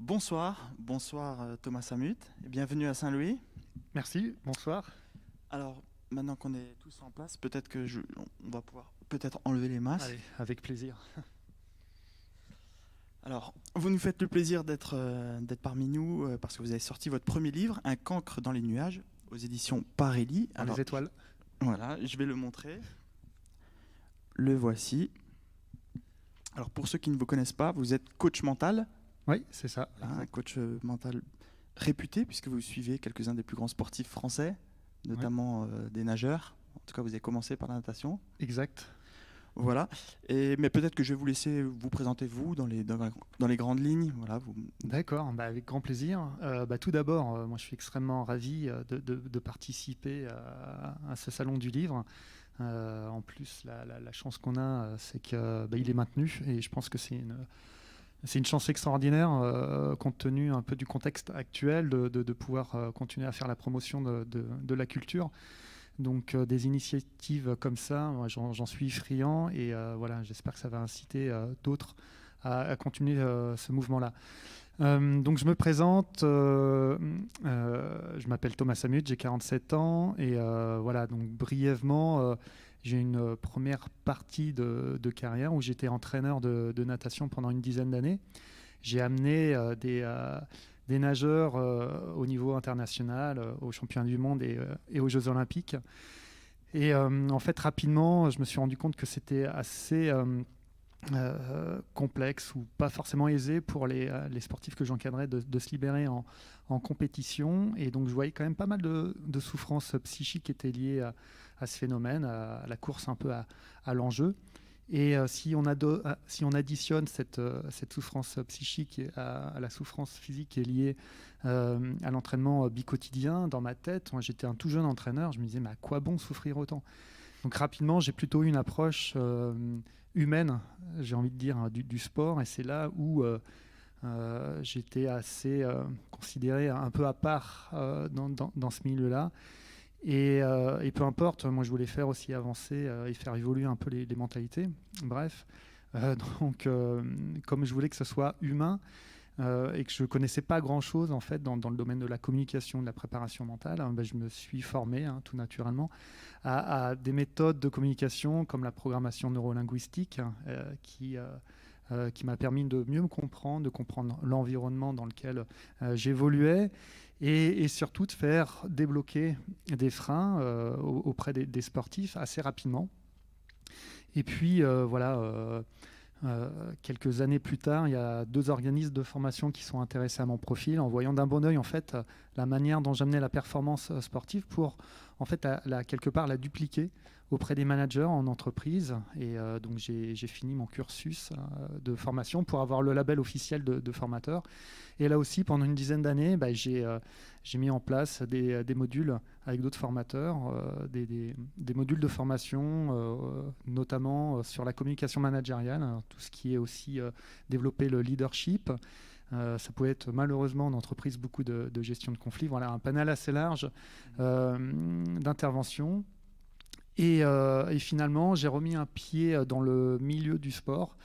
Bonsoir Thomas Samut et bienvenue à Saint-Louis. Merci, bonsoir. Alors maintenant qu'on est tous en place, on va pouvoir peut-être enlever les masques. Allez, avec plaisir. Alors vous nous faites le plaisir d'être parmi nous parce que vous avez sorti votre premier livre, Un cancre dans les nuages, aux éditions Parelli. Dans les étoiles. Voilà, je vais le montrer. Le voici. Alors pour ceux qui ne vous connaissent pas, vous êtes coach mental. Oui, c'est ça. Un coach mental réputé puisque vous suivez quelques-uns des plus grands sportifs français, notamment des nageurs. En tout cas, vous avez commencé par la natation. Exact. Voilà. Mais peut-être que je vais vous laisser vous présenter vous dans les grandes lignes. Voilà, vous... D'accord, avec grand plaisir. Tout d'abord, moi je suis extrêmement ravi de participer à ce salon du livre. En plus, la chance qu'on a, c'est qu'il est maintenu et je pense que c'est une chance extraordinaire, compte tenu un peu du contexte actuel, de pouvoir continuer à faire la promotion de la culture. Donc des initiatives comme ça, moi, j'en suis friand et voilà, j'espère que ça va inciter d'autres à continuer ce mouvement-là. Donc je me présente, je m'appelle Thomas Samut, j'ai 47 ans et voilà, donc brièvement, j'ai une première partie de carrière où j'étais entraîneur de natation pendant une dizaine d'années. J'ai amené des nageurs au niveau international, aux championnats du monde et aux Jeux Olympiques. Et en fait, rapidement, je me suis rendu compte que c'était assez complexe ou pas forcément aisé pour les sportifs que j'encadrais de se libérer en compétition. Et donc, je voyais quand même pas mal de souffrances psychiques qui étaient liées à ce phénomène, à la course un peu à l'enjeu. Et si on additionne cette souffrance psychique à la souffrance physique qui est liée à l'entraînement bicotidien, dans ma tête, moi, j'étais un tout jeune entraîneur, je me disais mais à quoi bon souffrir autant? Donc rapidement, j'ai plutôt eu une approche humaine, j'ai envie de dire, du sport, et c'est là où j'étais assez considéré un peu à part dans ce milieu-là. Et peu importe, moi je voulais faire aussi avancer et faire évoluer un peu les mentalités. Bref, comme je voulais que ce soit humain et que je ne connaissais pas grand-chose en fait dans le domaine de la communication, de la préparation mentale, je me suis formé tout naturellement à des méthodes de communication comme la programmation neurolinguistique qui m'a permis de mieux me comprendre, de comprendre l'environnement dans lequel j'évoluais et surtout de faire débloquer des freins auprès des sportifs assez rapidement. Et puis quelques années plus tard, il y a 2 organismes de formation qui sont intéressés à mon profil en voyant d'un bon œil en fait la manière dont j'amenais la performance sportive pour en fait quelque part la dupliquer auprès des managers en entreprise. Et donc j'ai fini mon cursus de formation pour avoir le label officiel de formateur. Et là aussi, pendant une dizaine d'années, j'ai mis en place des modules avec d'autres formateurs, des modules de formation, notamment sur la communication managériale, tout ce qui est aussi développer le leadership. Ça pouvait être malheureusement en entreprise beaucoup de gestion de conflits. Voilà, un panel assez large d'interventions. Et finalement, j'ai remis un pied dans le milieu du sport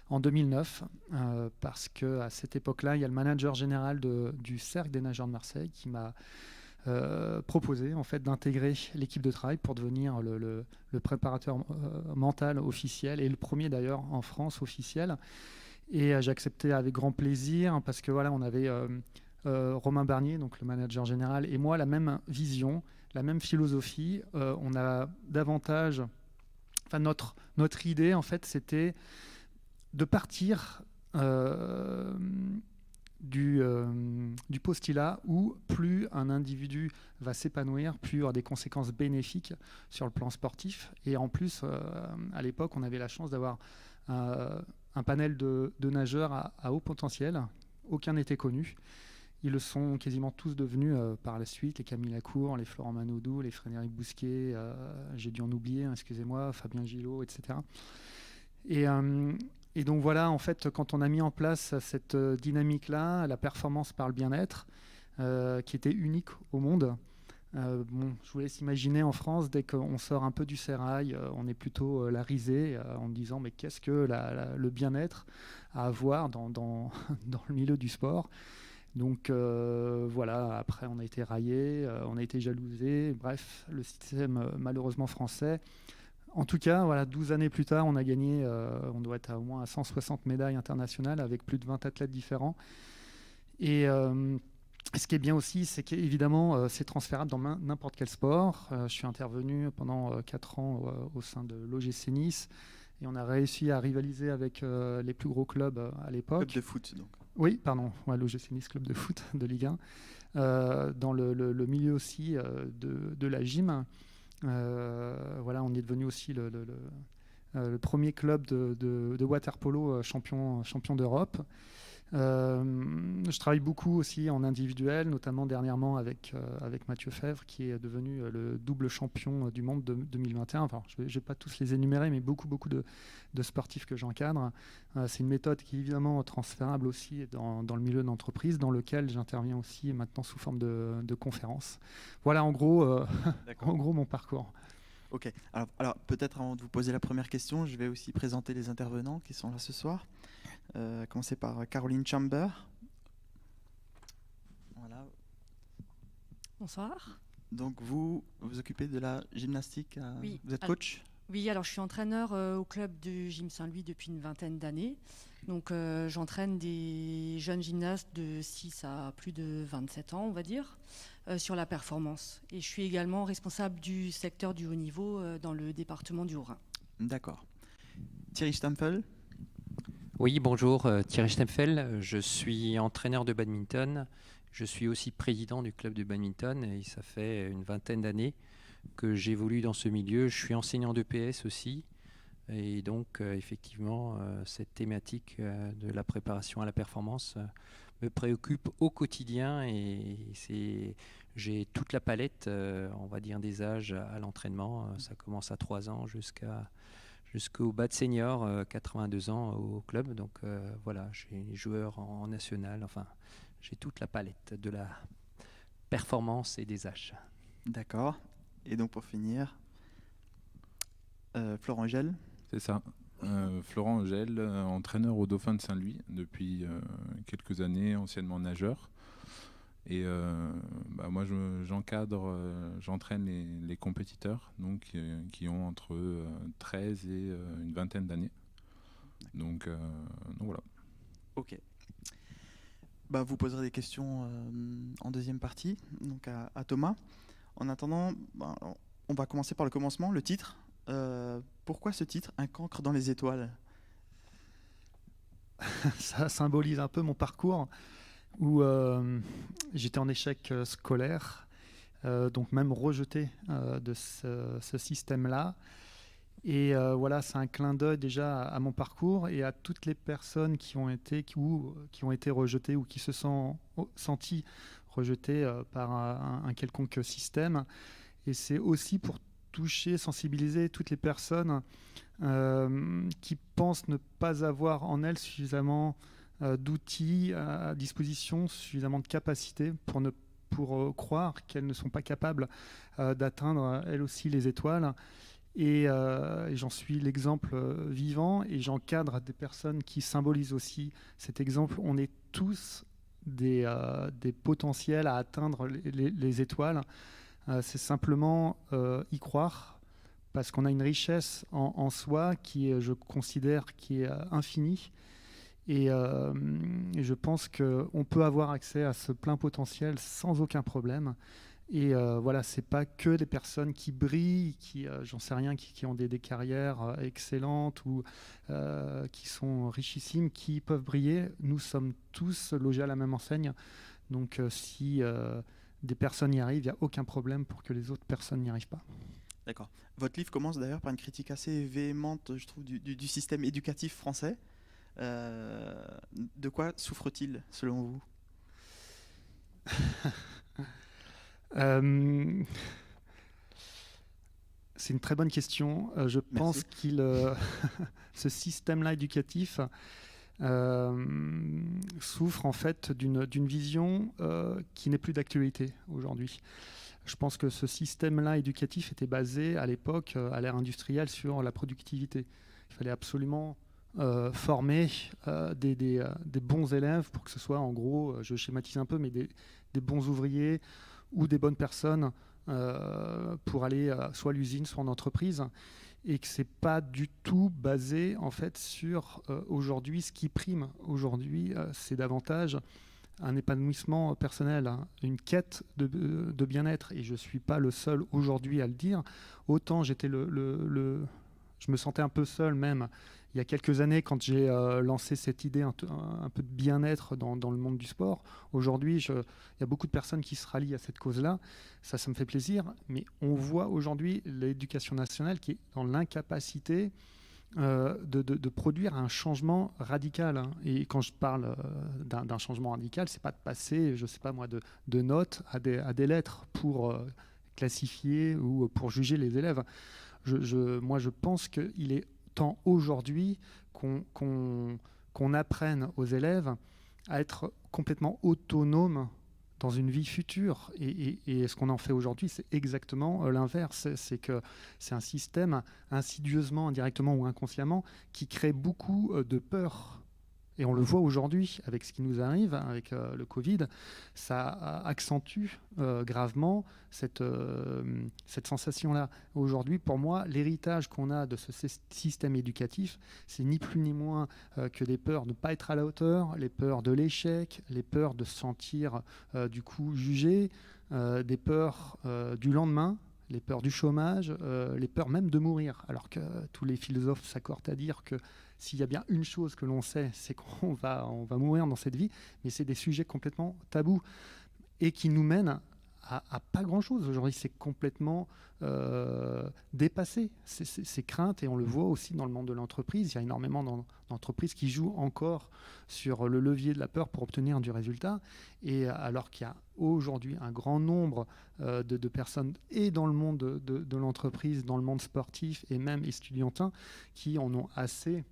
en 2009, parce qu'à cette époque-là, il y a le manager général du Cercle des nageurs de Marseille qui m'a proposé en fait, d'intégrer l'équipe de travail pour devenir le préparateur mental officiel, et le premier d'ailleurs en France officiel. Et j'ai accepté avec grand plaisir parce que voilà, on avait Romain Barnier, donc le manager général, et moi la même vision, la même philosophie. On a davantage, enfin notre idée en fait, c'était de partir du postulat où plus un individu va s'épanouir, plus il y aura des conséquences bénéfiques sur le plan sportif. Et en plus, à l'époque, on avait la chance d'avoir un panel de nageurs à haut potentiel. Aucun n'était connu. Ils le sont quasiment tous devenus par la suite, les Camille Lacour, les Florent Manodou, les Frédéric Bousquet, j'ai dû en oublier, excusez-moi, Fabien Gillot, etc. Et donc voilà, en fait, quand on a mis en place cette dynamique-là, la performance par le bien-être, qui était unique au monde, Je vous laisse imaginer en France, dès qu'on sort un peu du sérail, on est plutôt la risée en disant mais qu'est-ce que le bien-être à avoir dans le milieu du sport. Donc voilà, après on a été raillé, on a été jalousé, bref, le système malheureusement français. En tout cas, voilà, 12 années plus tard, on a gagné, on doit être à au moins à 160 médailles internationales avec plus de 20 athlètes différents. Et ce qui est bien aussi, c'est qu'évidemment, c'est transférable dans n'importe quel sport. Je suis intervenu pendant 4 ans au sein de l'OGC Nice et on a réussi à rivaliser avec les plus gros clubs à l'époque. Club de foot, donc. Oui, pardon, ouais, l'OGC Nice, club de foot de Ligue 1. Dans le milieu aussi de la gym. Voilà, on est devenu aussi le premier club de water-polo champion d'Europe. Je travaille beaucoup aussi en individuel, notamment dernièrement avec Mathieu Fèvre, qui est devenu le double champion du monde de 2021. Enfin, je ne vais pas tous les énumérer, mais beaucoup de sportifs que j'encadre. C'est une méthode qui est évidemment transférable aussi dans le milieu d'entreprise, dans lequel j'interviens aussi maintenant sous forme de conférences. Voilà en gros mon parcours. Ok, alors peut-être avant de vous poser la première question, je vais aussi présenter les intervenants qui sont là ce soir. Commencer par Caroline Chamber. Voilà. Bonsoir. Donc vous occupez de la gymnastique, Oui. Vous êtes coach ? Oui, alors je suis entraîneur au club du Gym Saint-Louis depuis une vingtaine d'années. Donc j'entraîne des jeunes gymnastes de 6 à plus de 27 ans, on va dire, sur la performance. Et je suis également responsable du secteur du haut niveau dans le département du Haut-Rhin. D'accord. Thierry Stampfel. Oui, bonjour, Thierry Stempfel. Je suis entraîneur de badminton. Je suis aussi président du club de badminton et ça fait une vingtaine d'années que j'évolue dans ce milieu. Je suis enseignant d'EPS aussi. Et donc, effectivement, cette thématique de la préparation à la performance me préoccupe au quotidien et j'ai toute la palette, on va dire, des âges à l'entraînement. Ça commence à 3 ans jusqu'au bas de senior, 82 ans au club. Donc voilà, j'ai des joueurs en national. Enfin, j'ai toute la palette de la performance et des âges. D'accord. Et donc pour finir, Florent Gel. C'est ça. Florent Gel, entraîneur au Dauphin de Saint-Louis depuis quelques années, anciennement nageur. Et moi, j'encadre, j'entraîne les compétiteurs donc, qui ont entre 13 et une vingtaine d'années. Donc voilà. Ok. Vous poserez des questions en deuxième partie donc à Thomas. En attendant, on va commencer par le commencement, le titre. Pourquoi ce titre, Un cancre dans les étoiles ? Ça symbolise un peu mon parcours où j'étais en échec scolaire, donc même rejeté de ce système-là. Et voilà, c'est un clin d'œil déjà à mon parcours et à toutes les personnes qui ont été rejetées ou qui se sont senties rejetées par un quelconque système. Et c'est aussi pour toucher, sensibiliser toutes les personnes qui pensent ne pas avoir en elles suffisamment d'outils à disposition, suffisamment de capacités pour croire qu'elles ne sont pas capables d'atteindre elles aussi les étoiles. Et j'en suis l'exemple vivant et j'encadre des personnes qui symbolisent aussi cet exemple. On est tous des potentiels à atteindre les étoiles. C'est simplement y croire parce qu'on a une richesse en soi qui est, je considère, qui est infinie. Et je pense qu'on peut avoir accès à ce plein potentiel sans aucun problème. Et voilà, c'est pas que des personnes qui brillent, qui, j'en sais rien, qui ont des carrières excellentes ou qui sont richissimes, qui peuvent briller. Nous sommes tous logés à la même enseigne. Donc si des personnes y arrivent, il n'y a aucun problème pour que les autres personnes n'y arrivent pas. D'accord. Votre livre commence d'ailleurs par une critique assez véhémente, je trouve, du système éducatif français. De quoi souffre-t-il, selon vous ? C'est une très bonne question. Je pense qu'il ce système-là éducatif souffre en fait d'une vision qui n'est plus d'actualité aujourd'hui. Je pense que ce système-là éducatif était basé à l'époque, à l'ère industrielle, sur la productivité. Il fallait absolument former des bons élèves pour que ce soit, en gros, je schématise un peu, mais des bons ouvriers ou des bonnes personnes pour aller soit à l'usine, soit en entreprise. Et que c'est pas du tout basé en fait sur aujourd'hui ce qui prime. Aujourd'hui, c'est davantage un épanouissement personnel, hein, une quête de bien-être. Et je suis pas le seul aujourd'hui à le dire. Autant j'étais je me sentais un peu seul même il y a quelques années quand j'ai lancé cette idée un peu de bien-être dans le monde du sport. Aujourd'hui, il y a beaucoup de personnes qui se rallient à cette cause-là. Ça me fait plaisir. Mais on voit aujourd'hui l'éducation nationale qui est dans l'incapacité de produire un changement radical. Hein. Et quand je parle d'un changement radical, c'est pas de passer, je sais pas moi, de notes à des lettres pour classifier ou pour juger les élèves. Moi, je pense qu'il est temps aujourd'hui qu'on apprenne aux élèves à être complètement autonomes dans une vie future. Et ce qu'on en fait aujourd'hui, c'est exactement l'inverse. C'est que c'est un système insidieusement, indirectement ou inconsciemment qui crée beaucoup de peur. Et on le voit aujourd'hui avec ce qui nous arrive, avec le Covid, ça accentue gravement cette sensation-là. Aujourd'hui, pour moi, l'héritage qu'on a de ce système éducatif, c'est ni plus ni moins que des peurs de ne pas être à la hauteur, les peurs de l'échec, les peurs de se sentir du coup jugé, des peurs du lendemain, les peurs du chômage, les peurs même de mourir. Alors que tous les philosophes s'accordent à dire que s'il y a bien une chose que l'on sait, c'est qu'on va mourir dans cette vie, mais c'est des sujets complètement tabous et qui nous mènent à pas grand-chose. Aujourd'hui, c'est complètement dépassé, ces craintes, et on le voit aussi dans le monde de l'entreprise. Il y a énormément d'entreprises qui jouent encore sur le levier de la peur pour obtenir du résultat, et alors qu'il y a aujourd'hui un grand nombre de personnes, et dans le monde de l'entreprise, dans le monde sportif et même estudiantin, qui en ont assez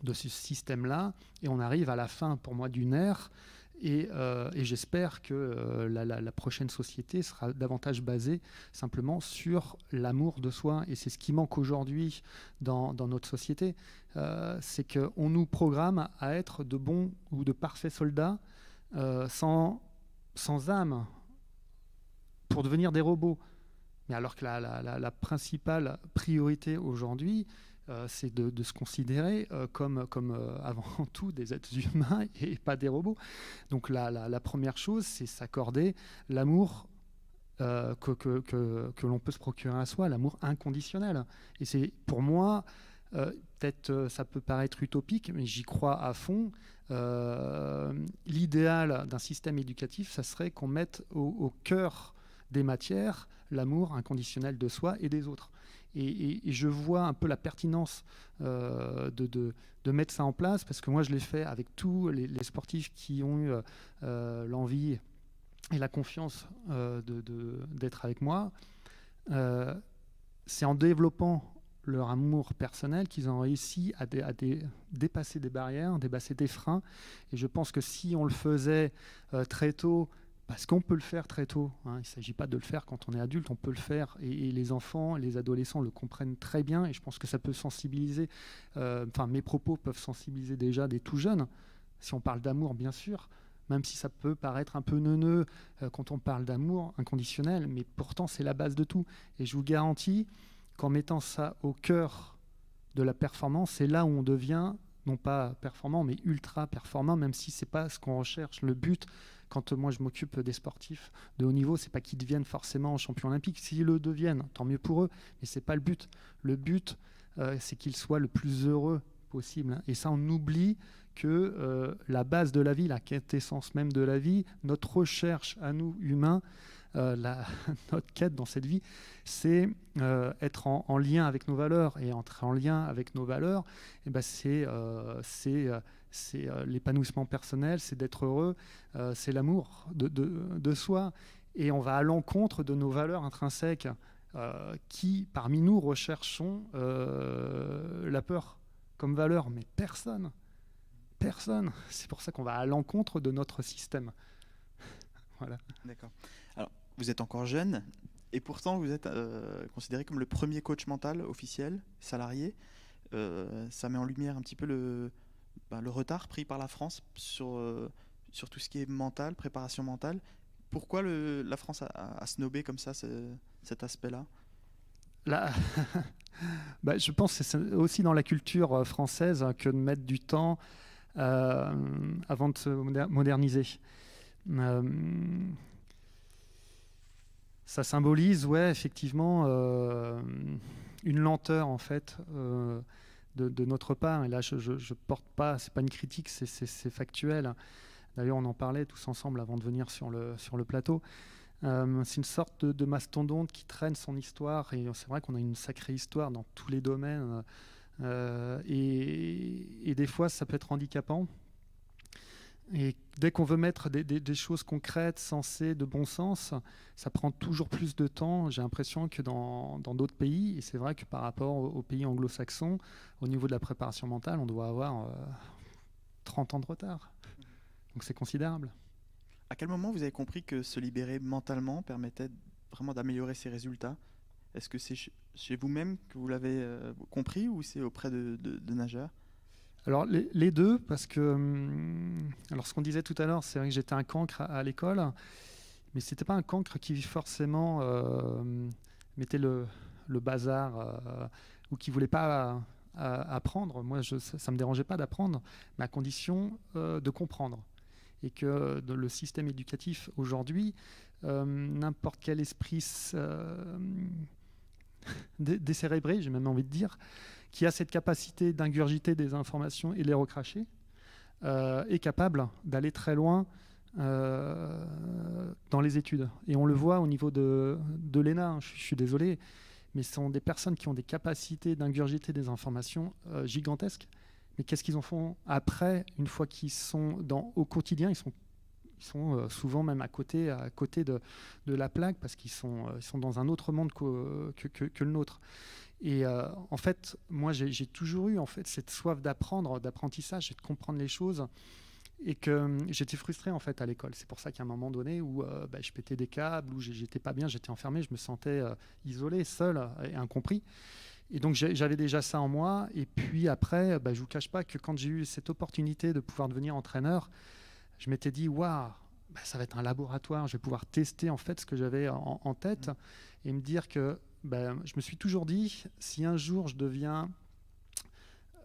de ce système-là, et on arrive à la fin, pour moi, d'une ère, et j'espère que la prochaine société sera davantage basée simplement sur l'amour de soi, et c'est ce qui manque aujourd'hui dans notre société, c'est qu'on nous programme à être de bons ou de parfaits soldats sans âme, pour devenir des robots. Mais alors que la principale priorité aujourd'hui, c'est de se considérer comme avant tout des êtres humains et pas des robots. Donc la première chose, c'est s'accorder l'amour que l'on peut se procurer à soi, l'amour inconditionnel. Et c'est, pour moi, peut-être ça peut paraître utopique, mais j'y crois à fond. L'idéal d'un système éducatif, ça serait qu'on mette au cœur des matières l'amour inconditionnel de soi et des autres. Et je vois un peu la pertinence de mettre ça en place, parce que moi je l'ai fait avec tous les sportifs qui ont eu l'envie et la confiance d'être avec moi. C'est en développant leur amour personnel qu'ils ont réussi à dépasser des barrières, dépasser des freins. Et je pense que si on le faisait très tôt, parce qu'on peut le faire très tôt, hein, il ne s'agit pas de le faire quand on est adulte, on peut le faire, et les enfants, les adolescents le comprennent très bien, et je pense que ça peut sensibiliser, mes propos peuvent sensibiliser déjà des tout jeunes, si on parle d'amour bien sûr, même si ça peut paraître un peu neuneux quand on parle d'amour inconditionnel, mais pourtant c'est la base de tout, et je vous garantis qu'en mettant ça au cœur de la performance, c'est là où on devient, non pas performant, mais ultra performant, même si ce n'est pas ce qu'on recherche. Le but, quand moi je m'occupe des sportifs de haut niveau, c'est pas qu'ils deviennent forcément champions olympiques. S'ils le deviennent, tant mieux pour eux, mais c'est pas le but. Le but, c'est qu'ils soient le plus heureux possible. Et ça, on oublie que la base de la vie, la quintessence même de la vie, notre recherche à nous, humains, notre quête dans cette vie, c'est être en lien avec nos valeurs. Et entrer en lien avec nos valeurs, c'est l'épanouissement personnel, c'est d'être heureux, c'est l'amour de soi. Et on va à l'encontre de nos valeurs intrinsèques qui, parmi nous, recherchons la peur comme valeur. Mais personne. C'est pour ça qu'on va à l'encontre de notre système. Voilà. D'accord. Alors, vous êtes encore jeune, et pourtant vous êtes considéré comme le premier coach mental officiel, salarié. Ça met en lumière un petit peu le retard pris par la France sur tout ce qui est mental, préparation mentale. Pourquoi la France a snobé comme ça cet aspect-là? Là, je pense que c'est aussi dans la culture française que de mettre du temps avant de se moderniser. Ça symbolise, effectivement, une lenteur en fait de notre part. Et là, je porte pas, c'est pas une critique, c'est factuel. D'ailleurs, on en parlait tous ensemble avant de venir sur le plateau. C'est une sorte de mastodonte qui traîne son histoire, et c'est vrai qu'on a une sacrée histoire dans tous les domaines, et des fois ça peut être handicapant. Et dès qu'on veut mettre des choses concrètes, sensées, de bon sens, ça prend toujours plus de temps, j'ai l'impression, que dans d'autres pays. Et c'est vrai que par rapport aux pays anglo-saxons, au niveau de la préparation mentale, on doit avoir 30 ans de retard. Donc c'est considérable. À quel moment vous avez compris que se libérer mentalement permettait vraiment d'améliorer ses résultats? Est-ce que c'est chez vous-même que vous l'avez compris, ou c'est auprès de nageurs? Alors les deux, parce que alors ce qu'on disait tout à l'heure, c'est vrai que j'étais un cancre à l'école, mais c'était pas un cancre qui forcément mettait le bazar ou qui voulait pas apprendre. Moi, ça me dérangeait pas d'apprendre, mais à condition de comprendre. Et que le système éducatif aujourd'hui, n'importe quel esprit décérébré, j'ai même envie de dire, qui a cette capacité d'ingurgiter des informations et les recracher, est capable d'aller très loin dans les études. Et on le voit au niveau de l'ENA, je suis désolé, mais ce sont des personnes qui ont des capacités d'ingurgiter des informations gigantesques. Mais qu'est-ce qu'ils en font après, une fois qu'ils sont au quotidien? Ils sont souvent même à côté de la plaque, parce qu'ils sont dans un autre monde que le nôtre. Et en fait, moi, j'ai toujours eu en fait cette soif d'apprentissage et de comprendre les choses, et que j'étais frustré en fait à l'école. C'est pour ça qu'à un moment donné où je pétais des câbles, où j'étais pas bien, j'étais enfermé, je me sentais isolé, seul et incompris. Et donc j'avais déjà ça en moi. Et puis après, je vous cache pas que quand j'ai eu cette opportunité de pouvoir devenir entraîneur, je m'étais dit waouh, ça va être un laboratoire, je vais pouvoir tester en fait ce que j'avais en tête, et me dire que je me suis toujours dit, si un jour je deviens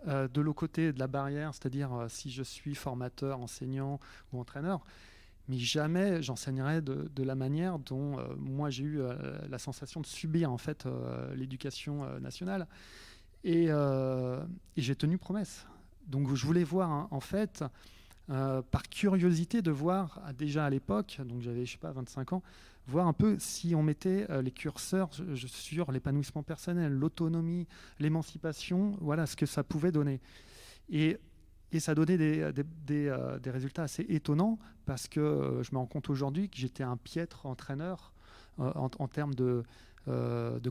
de l'autre côté de la barrière, c'est-à-dire si je suis formateur, enseignant ou entraîneur, mais jamais j'enseignerai de la manière dont moi j'ai eu la sensation de subir en fait l'éducation nationale. Et j'ai tenu promesse. Donc je voulais voir en fait, par curiosité, de voir déjà à l'époque, donc j'avais 25 ans, voir un peu si on mettait les curseurs sur l'épanouissement personnel, l'autonomie, l'émancipation, voilà ce que ça pouvait donner. Et ça donnait des résultats assez étonnants, parce que je me rends compte aujourd'hui que j'étais un piètre entraîneur en termes de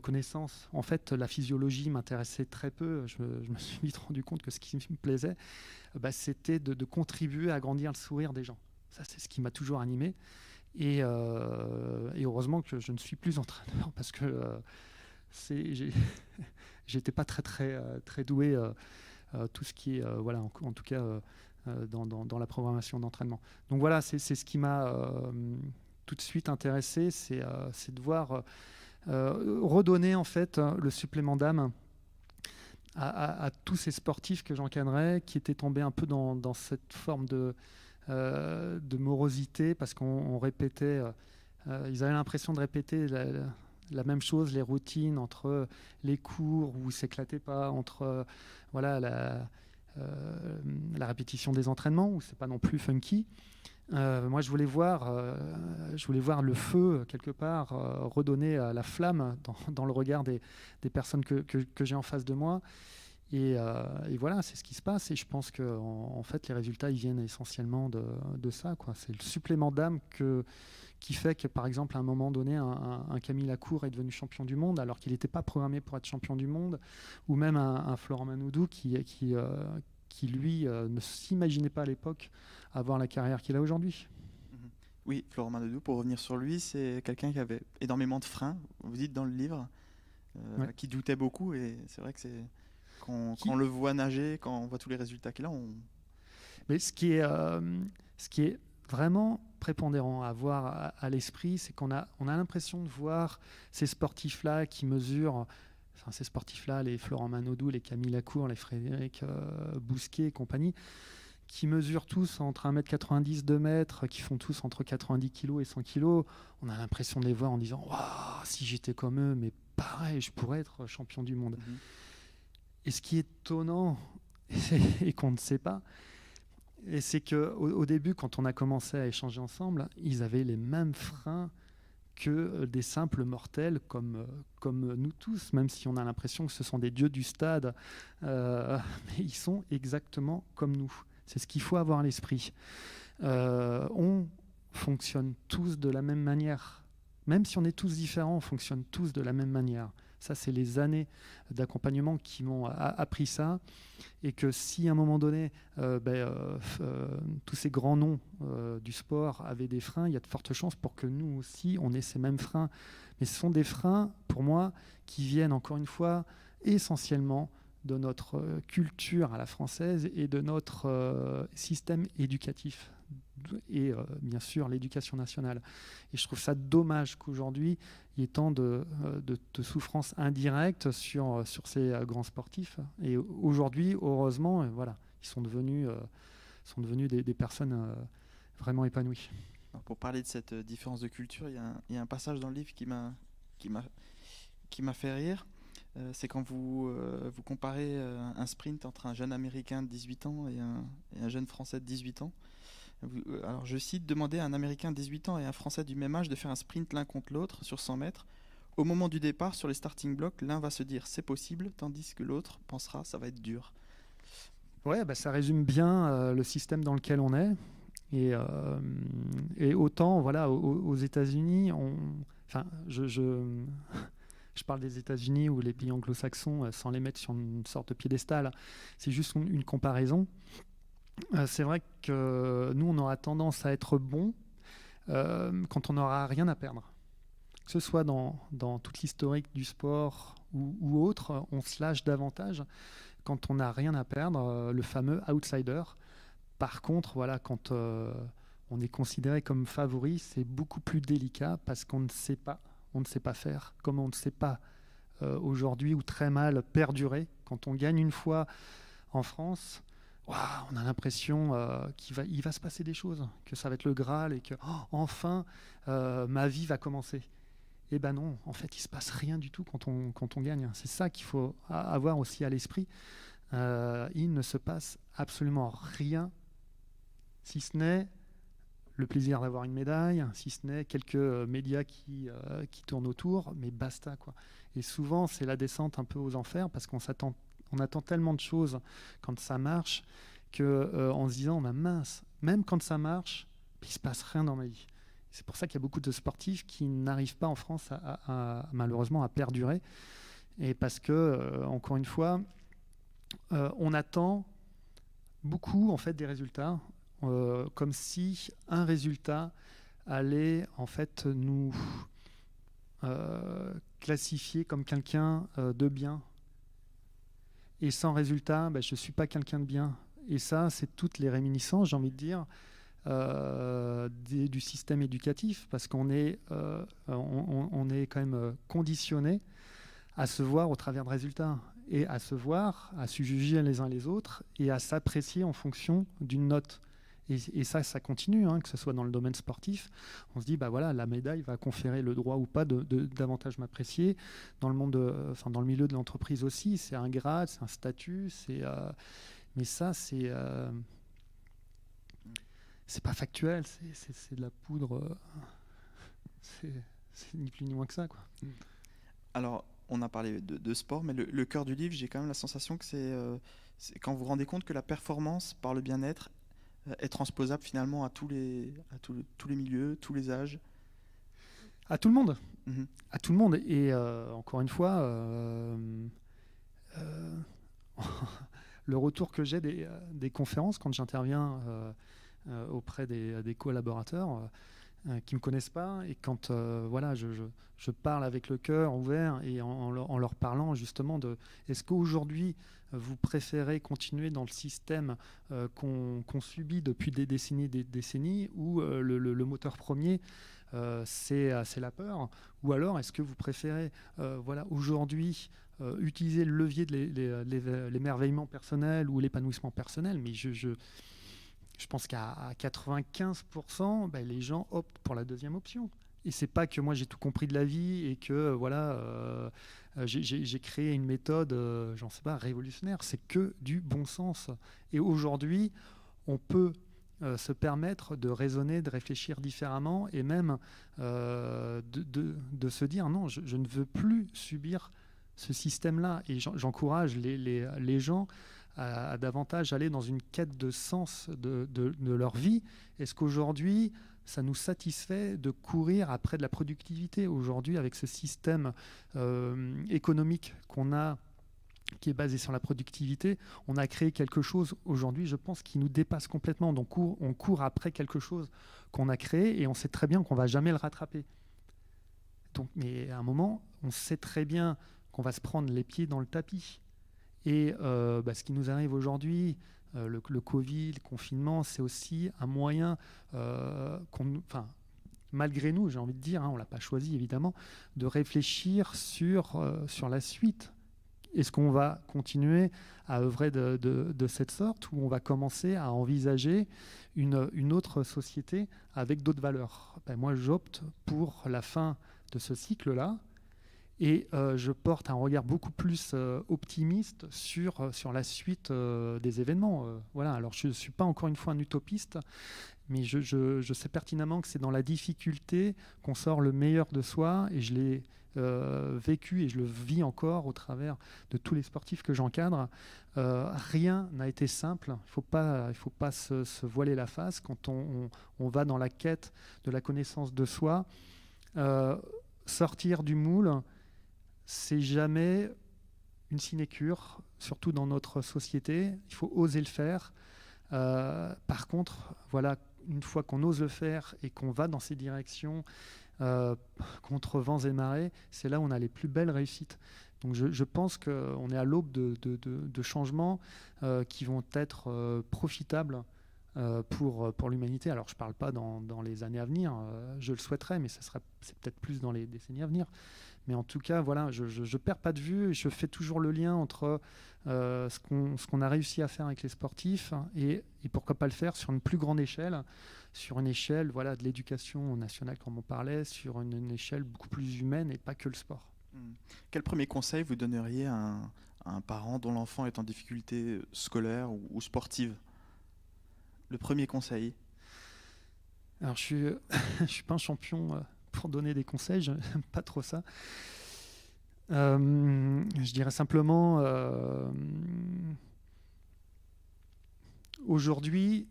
connaissances. En fait, la physiologie m'intéressait très peu. Je me suis vite rendu compte que ce qui me plaisait, c'était de contribuer à agrandir le sourire des gens. Ça, c'est ce qui m'a toujours animé. Et heureusement que je ne suis plus entraîneur, parce que j'étais pas très doué. Tout ce qui est, en tout cas dans la programmation d'entraînement. Donc voilà, c'est ce qui m'a tout de suite intéressé, c'est de voir redonner en fait le supplément d'âme à tous ces sportifs que j'encadrais, qui étaient tombés un peu dans cette forme de morosité, parce qu'on répétait, ils avaient l'impression de répéter la même chose, les routines entre les cours où ils ne s'éclataient pas, entre la répétition des entraînements où c'est pas non plus funky. Moi, je voulais voir le feu quelque part, redonner la flamme dans le regard des personnes que j'ai en face de moi. Et voilà, c'est ce qui se passe. Et je pense que en fait, les résultats, ils viennent essentiellement de ça, quoi. C'est le supplément d'âme qui fait que, par exemple, à un moment donné, un Camille Lacour est devenu champion du monde alors qu'il n'était pas programmé pour être champion du monde, ou même un Florent Manoudou qui lui, ne s'imaginait pas à l'époque avoir la carrière qu'il a aujourd'hui. Oui, Florent Manodou, pour revenir sur lui, c'est quelqu'un qui avait énormément de freins, vous dites dans le livre, qui doutait beaucoup, et c'est vrai que quand on le voit nager, quand on voit tous les résultats qu'il a, Mais ce qui est vraiment prépondérant à avoir à l'esprit, c'est qu'on a l'impression de voir ces sportifs-là qui mesurent, ces sportifs-là, les Florent Manodou, les Camille Lacour, les Frédéric Bousquet et compagnie, qui mesurent tous entre 1m90, 2 mètres, qui font tous entre 90 kg et 100 kg. On a l'impression de les voir en disant « Waouh, si j'étais comme eux, mais pareil, je pourrais être champion du monde. Et ce qui est étonnant, et qu'on ne sait pas, et c'est qu'au début, quand on a commencé à échanger ensemble, ils avaient les mêmes freins que des simples mortels comme nous tous, même si on a l'impression que ce sont des dieux du stade. Mais ils sont exactement comme nous. C'est ce qu'il faut avoir à l'esprit. On fonctionne tous de la même manière. Même si on est tous différents, on fonctionne tous de la même manière. Ça, c'est les années d'accompagnement qui m'ont appris ça. Et que si à un moment donné, tous ces grands noms du sport avaient des freins, il y a de fortes chances pour que nous aussi, on ait ces mêmes freins. Mais ce sont des freins, pour moi, qui viennent, encore une fois, essentiellement de notre culture à la française et de notre système éducatif. Et bien sûr l'éducation nationale. Et je trouve ça dommage qu'aujourd'hui il y ait tant de souffrances indirectes sur ces grands sportifs. Et aujourd'hui, heureusement, ils sont devenus des personnes vraiment épanouies. Alors pour parler de cette différence de culture, il y a un passage dans le livre qui m'a fait rire. C'est quand vous comparez un sprint entre un jeune Américain de 18 ans et un jeune Français de 18 ans. Alors je cite, demander à un Américain de 18 ans et un Français du même âge de faire un sprint l'un contre l'autre sur 100 mètres. Au moment du départ, sur les starting blocks, l'un va se dire c'est possible, tandis que l'autre pensera ça va être dur. Ouais, ça résume bien le système dans lequel on est. Et autant, aux États-Unis, je parle des États-Unis ou les pays anglo-saxons sans les mettre sur une sorte de piédestal. C'est juste une comparaison. C'est vrai que nous, on aura tendance à être bon quand on n'aura rien à perdre. Que ce soit dans toute l'historique du sport ou autre, on se lâche davantage quand on n'a rien à perdre, le fameux outsider. Par contre, quand on est considéré comme favori, c'est beaucoup plus délicat parce qu'on ne sait pas. On ne sait pas faire, comme on ne sait pas aujourd'hui ou très mal perdurer. Quand on gagne une fois en France, on a l'impression qu'il va se passer des choses, que ça va être le Graal et que enfin ma vie va commencer. Eh ben non, en fait, il ne se passe rien du tout quand on gagne. C'est ça qu'il faut avoir aussi à l'esprit. Il ne se passe absolument rien, si ce n'est le plaisir d'avoir une médaille, si ce n'est quelques médias qui tournent autour, mais basta, quoi. Et souvent, c'est la descente un peu aux enfers parce qu'on attend tellement de choses quand ça marche qu'en se disant mince, même quand ça marche, il ne se passe rien dans ma vie. C'est pour ça qu'il y a beaucoup de sportifs qui n'arrivent pas en France malheureusement à perdurer. Et parce que, encore une fois, on attend beaucoup en fait, des résultats, comme si un résultat allait en fait, nous classifier comme quelqu'un de bien. Et sans résultat, je ne suis pas quelqu'un de bien. Et ça, c'est toutes les réminiscences, j'ai envie de dire, du système éducatif, parce qu'on est, on est quand même conditionné à se voir au travers de résultats, et à se voir, à se juger les uns les autres, et à s'apprécier en fonction d'une note. Et ça continue, que ce soit dans le domaine sportif. On se dit, la médaille va conférer le droit ou pas de davantage m'apprécier. Dans le monde, dans le milieu de l'entreprise aussi, c'est un grade, c'est un statut, mais ça, c'est pas factuel, c'est de la poudre. C'est ni plus ni moins que ça, quoi. Alors, on a parlé de sport, mais le cœur du livre, j'ai quand même la sensation que c'est quand vous vous rendez compte que la performance par le bien-être est transposable finalement à tous les milieux, tous les âges. À tout le monde. Mm-hmm. À tout le monde. Et encore une fois, le retour que j'ai des conférences quand j'interviens auprès des collaborateurs, qui me connaissent pas, et quand voilà, je parle avec le cœur ouvert et en leur parlant justement de est-ce qu'aujourd'hui vous préférez continuer dans le système qu'on subit depuis des décennies où le moteur premier c'est la peur, ou alors est-ce que vous préférez voilà, aujourd'hui utiliser le levier de l'émerveillement personnel ou l'épanouissement personnel, mais je pense qu'à 95%, les gens optent pour la deuxième option. Et c'est pas que moi j'ai tout compris de la vie et que voilà, j'ai créé une méthode, j'en sais pas, révolutionnaire. C'est que du bon sens. Et aujourd'hui, on peut se permettre de raisonner, de réfléchir différemment et même de se dire non, je ne veux plus subir ce système-là. Et j'encourage les gens à davantage aller dans une quête de sens de leur vie. Est-ce qu'aujourd'hui, ça nous satisfait de courir après de la productivité? Aujourd'hui, avec ce système économique qu'on a, qui est basé sur la productivité, on a créé quelque chose aujourd'hui, je pense, qui nous dépasse complètement. Donc on court après quelque chose qu'on a créé et on sait très bien qu'on ne va jamais le rattraper. Donc, mais à un moment, on sait très bien qu'on va se prendre les pieds dans le tapis. Et ce qui nous arrive aujourd'hui, le Covid, le confinement, c'est aussi un moyen, malgré nous, j'ai envie de dire, on ne l'a pas choisi évidemment, de réfléchir sur la suite. Est-ce qu'on va continuer à œuvrer de cette sorte, ou on va commencer à envisager une autre société avec d'autres valeurs? Moi, j'opte pour la fin de ce cycle-là. Et je porte un regard beaucoup plus optimiste sur la suite des événements. Voilà. Alors, je ne suis pas encore une fois un utopiste, mais je sais pertinemment que c'est dans la difficulté qu'on sort le meilleur de soi, et je l'ai vécu et je le vis encore au travers de tous les sportifs que j'encadre. Rien n'a été simple. Il faut pas se voiler la face quand on va dans la quête de la connaissance de soi. Sortir du moule, c'est jamais une sinécure, surtout dans notre société. Il faut oser le faire. Par contre, voilà, une fois qu'on ose le faire et qu'on va dans ces directions contre vents et marées, c'est là où on a les plus belles réussites. Donc je pense qu'on est à l'aube de changements qui vont être profitables pour l'humanité. Alors je ne parle pas dans les années à venir, je le souhaiterais, mais c'est peut-être plus dans les décennies à venir. Mais en tout cas, voilà, je ne perds pas de vue, et je fais toujours le lien entre ce qu'on a réussi à faire avec les sportifs et pourquoi pas le faire sur une plus grande échelle, sur une échelle voilà, de l'éducation nationale, comme on parlait, sur une échelle beaucoup plus humaine et pas que le sport. Quel premier conseil vous donneriez à un parent dont l'enfant est en difficulté scolaire ou sportive? Le premier conseil? Alors, je suis pas un champion pour donner des conseils, je n'aime pas trop ça. Je dirais simplement, aujourd'hui,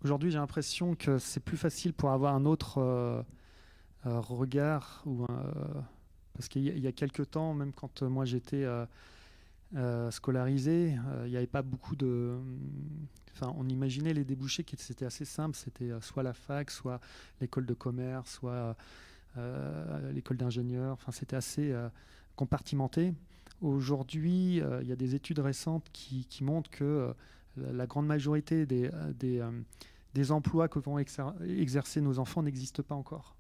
j'ai l'impression que c'est plus facile pour avoir un autre regard, parce qu'il y a quelques temps, même quand moi j'étais scolarisé, il n'y avait pas beaucoup de... on imaginait les débouchés qui c'était assez simple, c'était soit la fac, soit l'école de commerce, soit l'école d'ingénieur. C'était assez compartimenté. Aujourd'hui, il y a des études récentes qui montrent que la grande majorité des emplois que vont exercer nos enfants n'existent pas encore.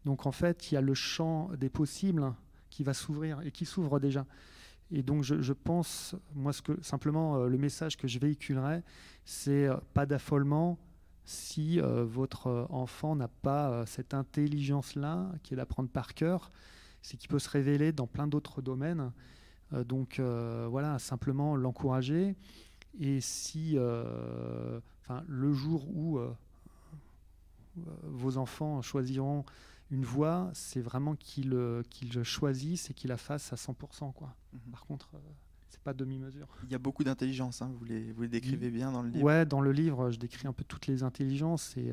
Donc en fait, il y a le champ des possibles qui va s'ouvrir et qui s'ouvre déjà. Et donc je pense, moi, simplement le message que je véhiculerais, c'est pas d'affolement si votre enfant n'a pas cette intelligence-là, qui est d'apprendre par cœur, c'est qu'il peut se révéler dans plein d'autres domaines. Donc voilà, simplement l'encourager. Et si le jour où vos enfants choisiront une voie, c'est vraiment qu'ils le choisissent et qu'ils la fassent à 100%, quoi. Par contre, c'est pas demi-mesure. Il y a beaucoup d'intelligence, vous les décrivez bien dans le livre. Ouais, dans le livre, je décris un peu toutes les intelligences. Et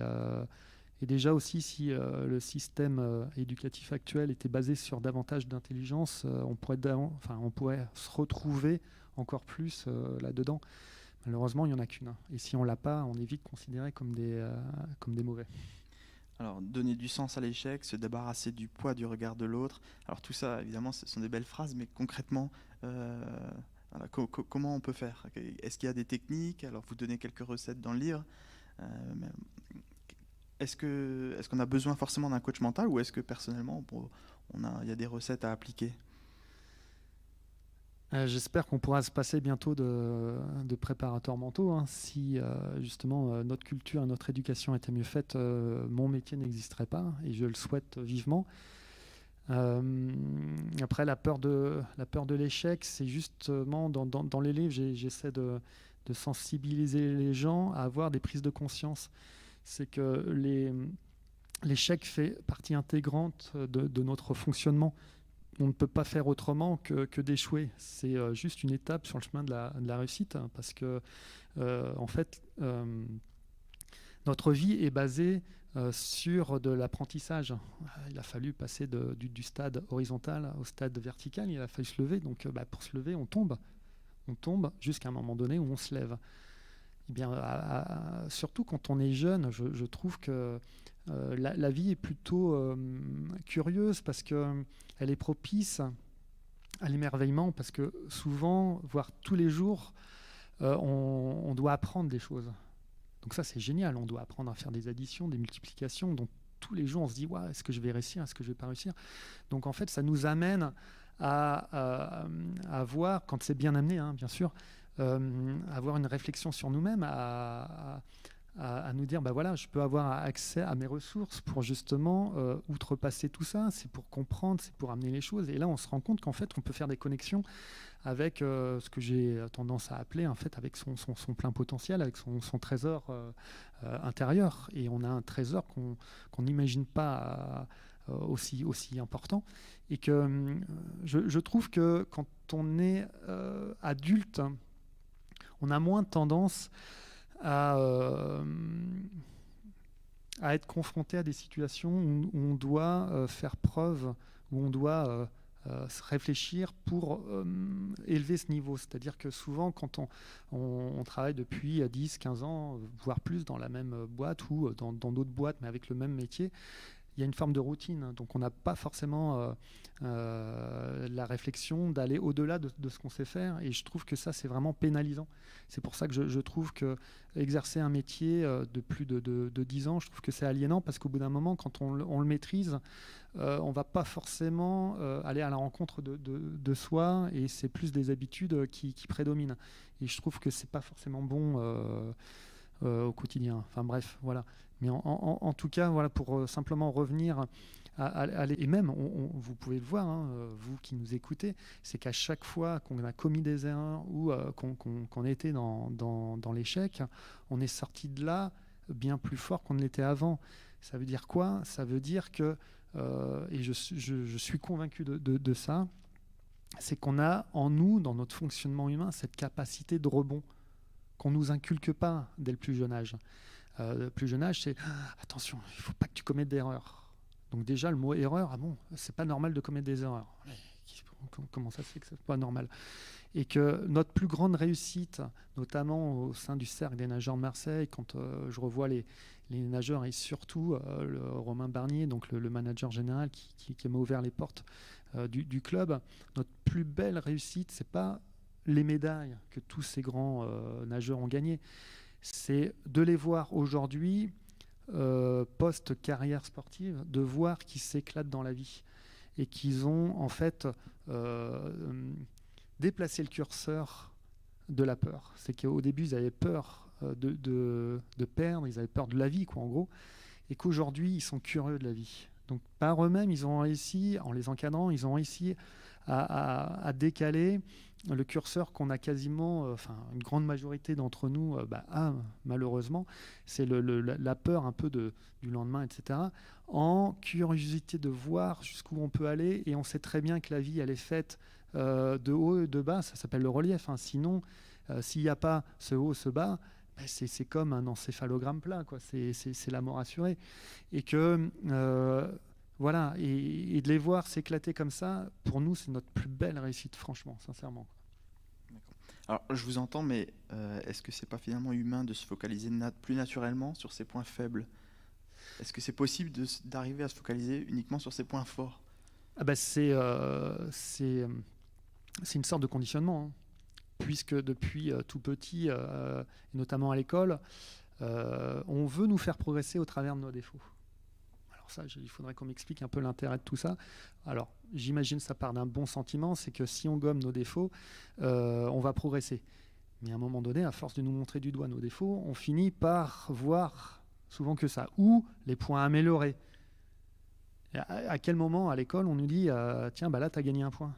déjà aussi, si le système éducatif actuel était basé sur davantage d'intelligence, on pourrait se retrouver encore plus là-dedans. Malheureusement, il n'y en a qu'une. Et si on ne l'a pas, on est vite considéré comme des mauvais. Alors, donner du sens à l'échec, se débarrasser du poids du regard de l'autre. Alors, tout ça, évidemment, ce sont des belles phrases, mais concrètement, voilà, comment on peut faire? Est-ce qu'il y a des techniques? Alors, vous donnez quelques recettes dans le livre. Mais est-ce qu'on a besoin forcément d'un coach mental ou est-ce que personnellement, il y a des recettes à appliquer? J'espère qu'on pourra se passer bientôt de préparateurs mentaux. Hein. Si justement notre culture et notre éducation étaient mieux faites, mon métier n'existerait pas et je le souhaite vivement. Après, la peur de l'échec, c'est justement dans les livres, j'essaie de sensibiliser les gens à avoir des prises de conscience. C'est que l'échec fait partie intégrante de notre fonctionnement. On ne peut pas faire autrement que d'échouer. C'est juste une étape sur le chemin de la réussite, hein, parce que en fait, notre vie est basée sur de l'apprentissage. Il a fallu passer du stade horizontal au stade vertical. Il a fallu se lever. Donc, pour se lever, on tombe. On tombe jusqu'à un moment donné où on se lève. Eh bien, surtout quand on est jeune, je trouve que la vie est plutôt curieuse parce qu'elle est propice à l'émerveillement, parce que souvent, voire tous les jours, on doit apprendre des choses. Donc ça, c'est génial. On doit apprendre à faire des additions, des multiplications. Donc tous les jours, on se dit, ouais, est-ce que je vais réussir? Est-ce que je ne vais pas réussir? Donc en fait, ça nous amène à voir, quand c'est bien amené, hein, bien sûr, avoir une réflexion sur nous-mêmes, à nous dire, voilà, je peux avoir accès à mes ressources pour justement outrepasser tout ça, c'est pour comprendre, c'est pour amener les choses. Et là, on se rend compte qu'en fait, on peut faire des connexions avec ce que j'ai tendance à appeler, en fait, avec son plein potentiel, avec son trésor intérieur. Et on a un trésor qu'on n'imagine pas aussi important. Et que je trouve que quand on est adulte, on a moins tendance à être confronté à des situations où on doit faire preuve, où on doit se réfléchir pour élever ce niveau. C'est-à-dire que souvent, quand on travaille depuis 10, 15 ans, voire plus dans la même boîte ou dans d'autres boîtes, mais avec le même métier, il y a une forme de routine. Donc on n'a pas forcément la réflexion d'aller au-delà de ce qu'on sait faire. Et je trouve que ça, c'est vraiment pénalisant. C'est pour ça que je trouve que exercer un métier de plus de 10 ans, je trouve que c'est aliénant, parce qu'au bout d'un moment, quand on le maîtrise, on ne va pas forcément aller à la rencontre de soi, et c'est plus des habitudes qui prédominent. Et je trouve que ce n'est pas forcément bon au quotidien. Enfin bref, voilà. Mais en tout cas, voilà, pour simplement revenir et même, vous pouvez le voir, hein, vous qui nous écoutez, c'est qu'à chaque fois qu'on a commis des erreurs ou qu'on était dans l'échec, on est sorti de là bien plus fort qu'on ne l'était avant. Ça veut dire quoi? Ça veut dire que, et je suis convaincu de ça, c'est qu'on a en nous, dans notre fonctionnement humain, cette capacité de rebond qu'on ne nous inculque pas dès le plus jeune âge. Le plus jeune âge, c'est attention, il ne faut pas que tu commettes d'erreurs. Donc déjà, le mot erreur, ah bon, c'est pas normal de commettre des erreurs. Comment ça se fait que c'est pas normal? Et que notre plus grande réussite, notamment au sein du cercle des nageurs de Marseille, quand je revois les nageurs et surtout le Romain Barnier, donc le manager général qui m'a ouvert les portes du club, notre plus belle réussite, c'est pas les médailles que tous ces grands nageurs ont gagnées, c'est de les voir aujourd'hui, post-carrière sportive, de voir qu'ils s'éclatent dans la vie et qu'ils ont en fait déplacé le curseur de la peur. C'est qu'au début, ils avaient peur de perdre, ils avaient peur de la vie, quoi, en gros, et qu'aujourd'hui, ils sont curieux de la vie. Donc par eux-mêmes, ils ont réussi, en les encadrant, ils ont réussi à décaler le curseur qu'on a quasiment, une grande majorité d'entre nous malheureusement, c'est la peur un peu du lendemain, etc. En curiosité de voir jusqu'où on peut aller, et on sait très bien que la vie, elle est faite de haut et de bas, ça s'appelle le relief. Hein. Sinon, s'il n'y a pas ce haut, ce bas, c'est comme un encéphalogramme plat, quoi. C'est la mort assurée. Et que... voilà, et de les voir s'éclater comme ça, pour nous, c'est notre plus belle réussite, franchement, sincèrement. D'accord. Alors, je vous entends, mais est-ce que c'est pas finalement humain de se focaliser plus naturellement sur ses points faibles? Est-ce que c'est possible d'arriver à se focaliser uniquement sur ses points forts? C'est une sorte de conditionnement, hein. Puisque depuis tout petit, et notamment à l'école, on veut nous faire progresser au travers de nos défauts. Alors ça, il faudrait qu'on m'explique un peu l'intérêt de tout ça. Alors, j'imagine ça part d'un bon sentiment, c'est que si on gomme nos défauts, on va progresser. Mais à un moment donné, à force de nous montrer du doigt nos défauts, on finit par voir souvent que ça, ou les points améliorés. À quel moment à l'école on nous dit tiens, là, tu as gagné un point?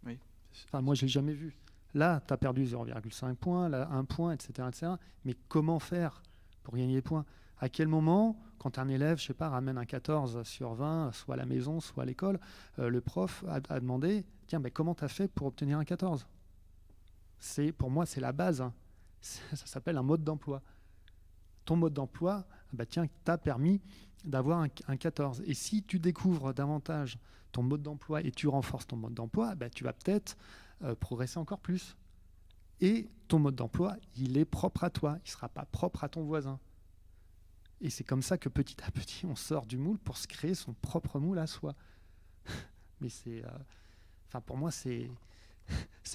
Oui. Enfin, moi, je l'ai jamais vu. Là, tu as perdu 0,5 points, là, 1 point, etc., etc. Mais comment faire pour gagner des points? À quel moment, quand un élève, je sais pas, ramène un 14 sur 20, soit à la maison, soit à l'école, le prof a demandé tiens, comment tu as fait pour obtenir un 14? Pour moi, c'est la base, hein. Ça s'appelle un mode d'emploi. Ton mode d'emploi, tiens, t'a permis d'avoir un 14. Et si tu découvres davantage ton mode d'emploi et tu renforces ton mode d'emploi, tu vas peut-être progresser encore plus. Et ton mode d'emploi, il est propre à toi. Il ne sera pas propre à ton voisin. Et c'est comme ça que petit à petit, on sort du moule pour se créer son propre moule à soi. Mais pour moi, c'est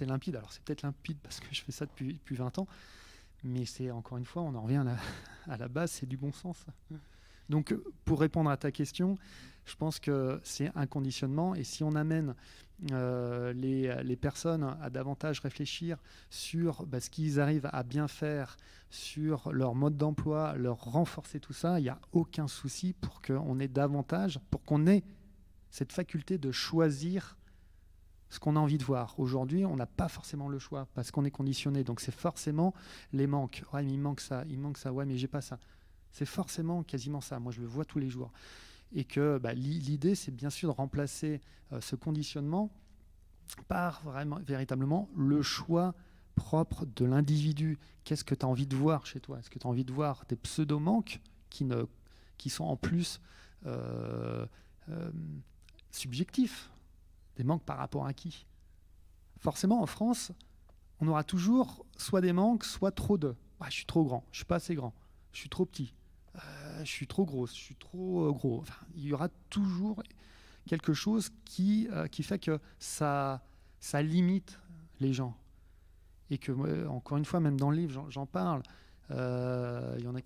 limpide. Alors, c'est peut-être limpide parce que je fais ça depuis 20 ans. Mais c'est, encore une fois, on en revient à la base, c'est du bon sens. Donc, pour répondre à ta question, je pense que c'est un conditionnement. Et si on amène les personnes à davantage réfléchir sur ce qu'ils arrivent à bien faire, sur leur mode d'emploi, leur renforcer tout ça, il n'y a aucun souci pour qu'on ait davantage, pour qu'on ait cette faculté de choisir ce qu'on a envie de voir. Aujourd'hui, on n'a pas forcément le choix parce qu'on est conditionné. Donc, c'est forcément les manques. Ouais, mais il manque ça. Ouais, mais j'ai pas ça. C'est forcément quasiment ça. Moi, je le vois tous les jours. Et que l'idée, c'est bien sûr de remplacer ce conditionnement par véritablement le choix propre de l'individu. Qu'est-ce que tu as envie de voir chez toi? Est-ce que tu as envie de voir des pseudo-manques qui sont en plus subjectifs? Des manques par rapport à qui? Forcément, en France, on aura toujours soit des manques, soit trop de. Je suis trop grand, je suis pas assez grand, je suis trop petit, je suis trop grosse, je suis trop gros. Enfin, il y aura toujours quelque chose qui fait que ça limite les gens. Et que, encore une fois, même dans le livre, j'en parle. Il y en a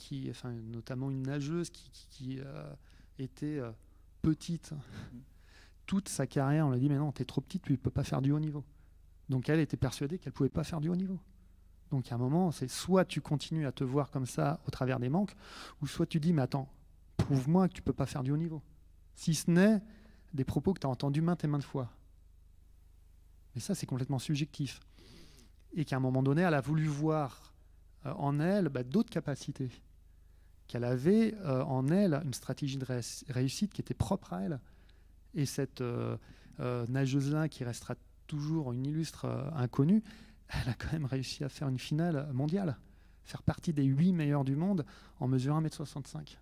notamment une nageuse qui était petite. Toute sa carrière, on lui a dit mais non, t'es trop petite, tu ne peux pas faire du haut niveau. Donc elle était persuadée qu'elle ne pouvait pas faire du haut niveau. Donc à un moment, c'est soit tu continues à te voir comme ça au travers des manques, ou soit tu dis mais attends, prouve-moi que tu ne peux pas faire du haut niveau. Si ce n'est des propos que tu as entendus maintes et maintes fois. Mais ça, c'est complètement subjectif. Et qu'à un moment donné, elle a voulu voir en elle d'autres capacités. Qu'elle avait en elle une stratégie de réussite qui était propre à elle. Et cette nageuse-là, qui restera toujours une illustre inconnue, elle a quand même réussi à faire une finale mondiale, faire partie des 8 meilleurs du monde en mesurant 1m65.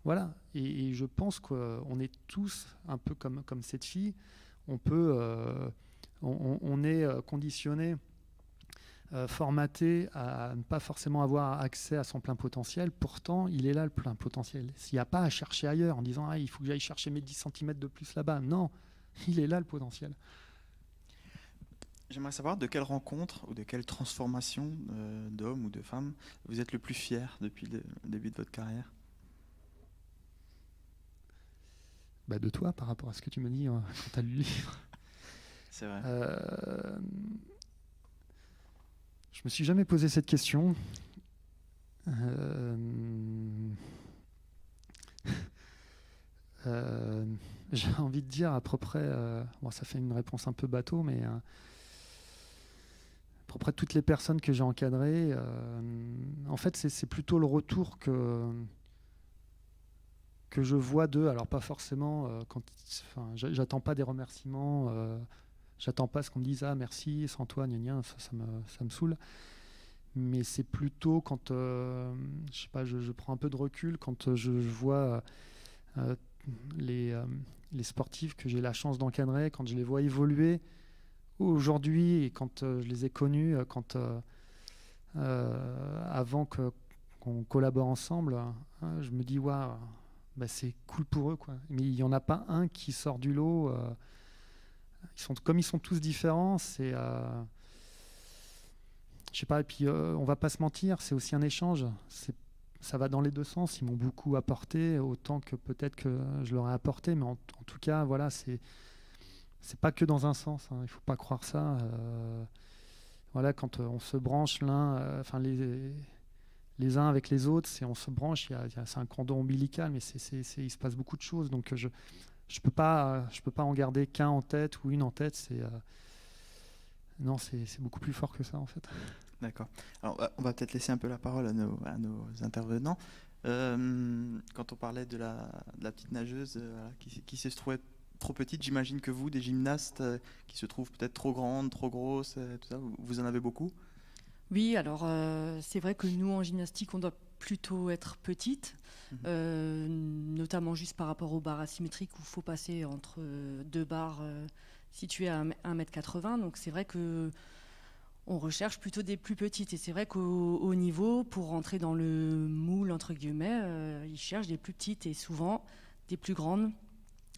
Voilà. Et je pense qu'on est tous un peu comme cette fille. On est conditionné, formaté à ne pas forcément avoir accès à son plein potentiel. Pourtant, il est là le plein potentiel. S'il n'y a pas à chercher ailleurs en disant il faut que j'aille chercher mes 10 cm de plus là-bas. Non, il est là le potentiel. J'aimerais savoir de quelle rencontre ou de quelle transformation d'homme ou de femme vous êtes le plus fier depuis le début de votre carrière. De toi, par rapport à ce que tu me dis quand tu as lu le livre. C'est vrai. Je me suis jamais posé cette question. J'ai envie de dire à peu près, ça fait une réponse un peu bateau, mais à peu près toutes les personnes que j'ai encadrées, en fait, c'est plutôt le retour que je vois d'eux. Alors pas forcément, j'attends pas des remerciements. J'attends pas ce qu'on me dise merci, sans toi, ça me saoule. Mais c'est plutôt quand je prends un peu de recul, quand je vois les sportifs que j'ai la chance d'encadrer, quand je les vois évoluer aujourd'hui et quand je les ai connus, avant qu'on collabore ensemble, je me dis, waouh, c'est cool pour eux, quoi. Mais il n'y en a pas un qui sort du lot. Comme ils sont tous différents, c'est... je sais pas, et puis on va pas se mentir, c'est aussi un échange. Ça va dans les deux sens. Ils m'ont beaucoup apporté, autant que peut-être que je leur ai apporté. Mais en tout cas, voilà, c'est pas que dans un sens. Il faut pas croire ça. Voilà, quand on se branche les uns avec les autres, on se branche. C'est un cordon ombilical, mais il se passe beaucoup de choses. Donc je peux pas en garder qu'un en tête ou une en tête. Non, c'est beaucoup plus fort que ça, en fait. D'accord. Alors, on va peut-être laisser un peu la parole à nos intervenants. Quand on parlait de la petite nageuse qui se trouvait trop petite, j'imagine que vous, des gymnastes qui se trouvent peut-être trop grandes, trop grosses, tout ça, vous en avez beaucoup ? Oui, alors c'est vrai que nous, en gymnastique, on doit plutôt être petite, notamment juste par rapport aux barres asymétriques où il faut passer entre deux barres situées à 1,80 m. Donc c'est vrai que on recherche plutôt des plus petites. Et c'est vrai qu'au haut niveau, pour rentrer dans le moule, entre guillemets, ils cherchent des plus petites. Et souvent, des plus grandes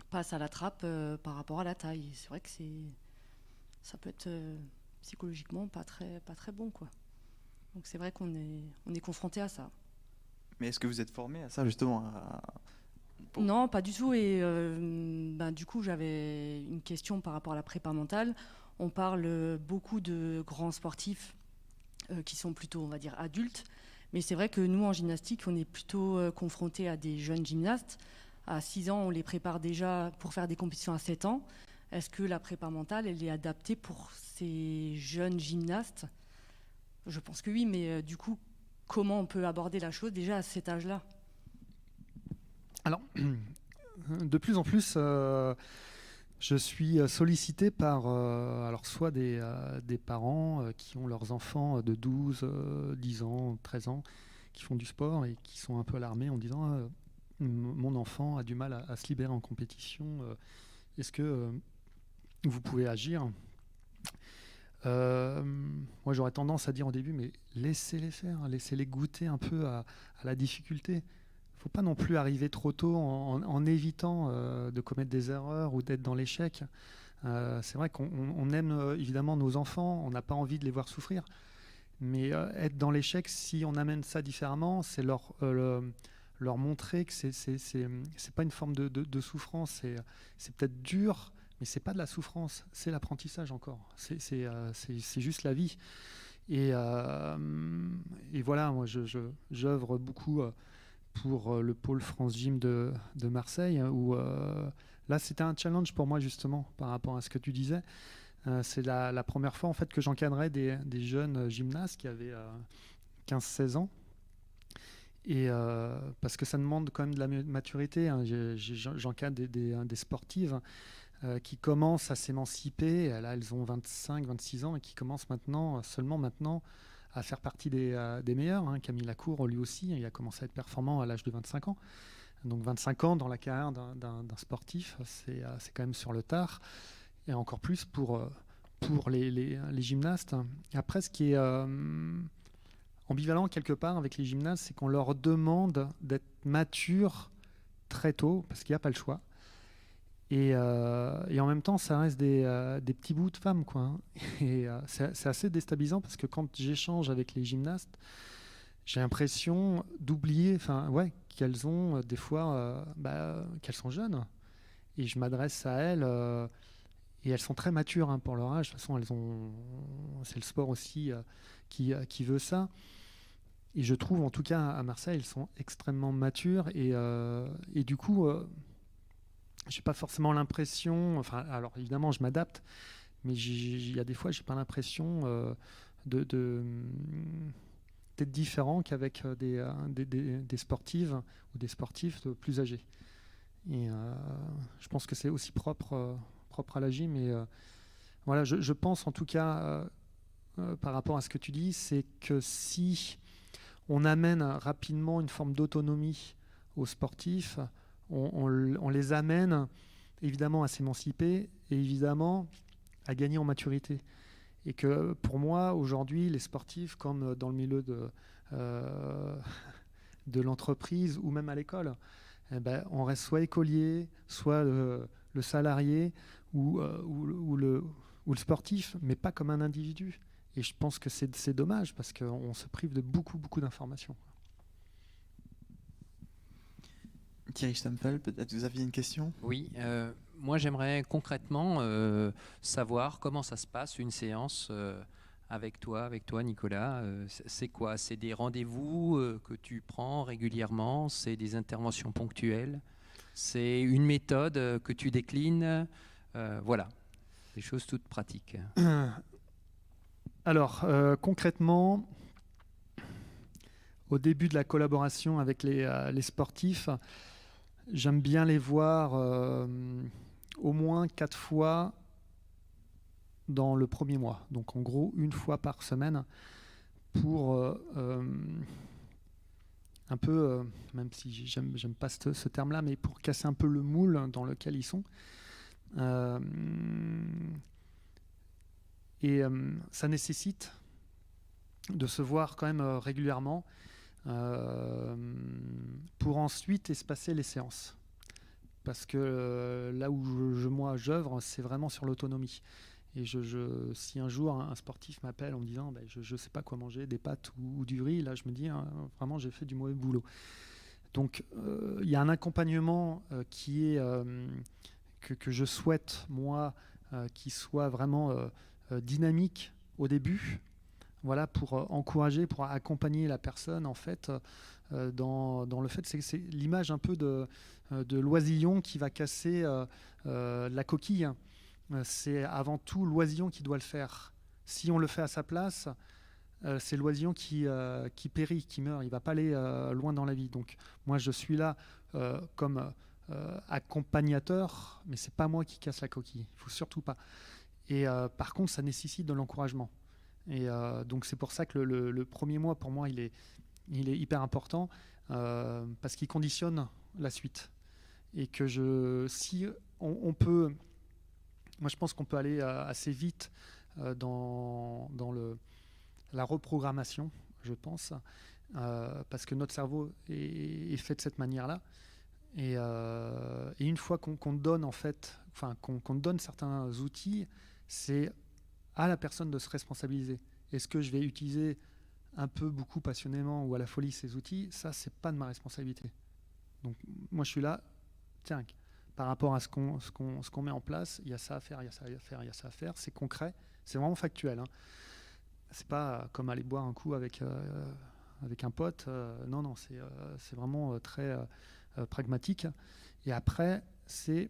passent à la trappe par rapport à la taille. Et c'est vrai que ça peut être psychologiquement pas très bon, quoi. Donc c'est vrai qu'on est confronté à ça. Mais est-ce que vous êtes formé à ça, justement Non, pas du tout. Et du coup, j'avais une question par rapport à la prépa mentale. On parle beaucoup de grands sportifs qui sont plutôt, on va dire, adultes. Mais c'est vrai que nous, en gymnastique, on est plutôt confrontés à des jeunes gymnastes. À 6 ans, on les prépare déjà pour faire des compétitions à 7 ans. Est-ce que la prépa mentale, elle est adaptée pour ces jeunes gymnastes ? Je pense que oui, mais du coup, comment on peut aborder la chose déjà à cet âge-là ? Alors, de plus en plus, je suis sollicité par soit des parents qui ont leurs enfants de 12, 10 ans, 13 ans, qui font du sport et qui sont un peu alarmés en disant mon enfant a du mal à se libérer en compétition. Est-ce que vous pouvez agir ? Moi, j'aurais tendance à dire au début, mais laissez-les faire, laissez-les goûter un peu à la difficulté. Il ne faut pas non plus arriver trop tôt en évitant de commettre des erreurs ou d'être dans l'échec. C'est vrai qu'on aime évidemment nos enfants, on n'a pas envie de les voir souffrir, mais être dans l'échec, si on amène ça différemment, c'est leur montrer que c'est pas une forme de souffrance, c'est peut-être dur, mais c'est pas de la souffrance, c'est l'apprentissage encore. C'est juste la vie. Et voilà, moi j'œuvre beaucoup pour le pôle France Gym de Marseille, où là c'était un challenge pour moi justement par rapport à ce que tu disais. C'est la première fois en fait que j'encadrais des jeunes gymnastes qui avaient 15-16 ans. Et parce que ça demande quand même de la maturité. J'encadre des sportives qui commencent à s'émanciper. Là, elles ont 25-26 ans et qui commencent seulement maintenant à faire partie des meilleurs. Camille Lacour, lui aussi, il a commencé à être performant à l'âge de 25 ans. Donc 25 ans dans la carrière d'un sportif, c'est quand même sur le tard. Et encore plus pour les gymnastes. Et après, ce qui est ambivalent quelque part avec les gymnastes, c'est qu'on leur demande d'être matures très tôt, parce qu'il n'y a pas le choix. Et en même temps, ça reste des petits bouts de femmes, quoi. Et c'est assez déstabilisant parce que quand j'échange avec les gymnastes, j'ai l'impression d'oublier, qu'elles ont des fois, qu'elles sont jeunes. Et je m'adresse à elles, et elles sont très matures pour leur âge. De toute façon, c'est le sport aussi qui veut ça. Et je trouve, en tout cas à Marseille, elles sont extrêmement matures. Et du coup, j'ai pas forcément l'impression. Alors évidemment, je m'adapte, mais il y a des fois, j'ai pas l'impression d'être différent qu'avec des sportives ou des sportifs plus âgés. Et je pense que c'est aussi propre à la gym. Et voilà, je pense en tout cas, par rapport à ce que tu dis, c'est que si on amène rapidement une forme d'autonomie aux sportifs, on les amène évidemment à s'émanciper et évidemment à gagner en maturité. Et que pour moi, aujourd'hui, les sportifs, comme dans le milieu de l'entreprise ou même à l'école, on reste soit écolier, soit le salarié ou le sportif, mais pas comme un individu. Et je pense que c'est dommage parce qu'on se prive de beaucoup d'informations. Thierry Stampfel, peut-être vous aviez une question ? Oui, moi j'aimerais concrètement savoir comment ça se passe une séance avec toi Nicolas. C'est quoi ? C'est des rendez-vous que tu prends régulièrement ? C'est des interventions ponctuelles ? C'est une méthode que tu déclines ? Voilà, des choses toutes pratiques. Alors, concrètement, au début de la collaboration avec les sportifs, j'aime bien les voir au moins 4 fois dans le premier mois. Donc en gros, 1 fois par semaine pour un peu, même si j'aime pas ce terme-là, mais pour casser un peu le moule dans lequel ils sont. Et ça nécessite de se voir quand même régulièrement pour ensuite espacer les séances. Parce que là où moi j'œuvre, c'est vraiment sur l'autonomie. Et si un jour un sportif m'appelle en me disant je ne sais pas quoi manger, des pâtes ou du riz, là je me dis vraiment j'ai fait du mauvais boulot. Donc il y a un accompagnement qui est que je souhaite moi qui soit vraiment dynamique au début, voilà, pour encourager, pour accompagner la personne en fait dans le fait, c'est l'image un peu de l'oisillon qui va casser la coquille. C'est avant tout l'oisillon qui doit le faire. Si on le fait à sa place, c'est l'oisillon qui périt, qui meurt. Il ne va pas aller loin dans la vie. Donc moi je suis là comme accompagnateur, mais c'est pas moi qui casse la coquille. Il ne faut surtout pas. Et par contre, ça nécessite de l'encouragement. Et donc c'est pour ça que le premier mois, pour moi, il est hyper important parce qu'il conditionne la suite. Et que si on peut, moi je pense qu'on peut aller assez vite dans la reprogrammation, je pense, parce que notre cerveau est fait de cette manière-là. Et une fois qu'on donne en fait, qu'on donne certains outils, c'est à la personne de se responsabiliser. Est-ce que je vais utiliser un peu, beaucoup passionnément ou à la folie ces outils ? Ça, c'est pas de ma responsabilité. Donc moi, je suis là. Tiens, par rapport à ce qu'on met en place, il y a ça à faire, il y a ça à faire, il y a ça à faire. C'est concret, c'est vraiment factuel. Hein. C'est pas comme aller boire un coup avec un pote. Non, c'est vraiment très pragmatique. Et après, c'est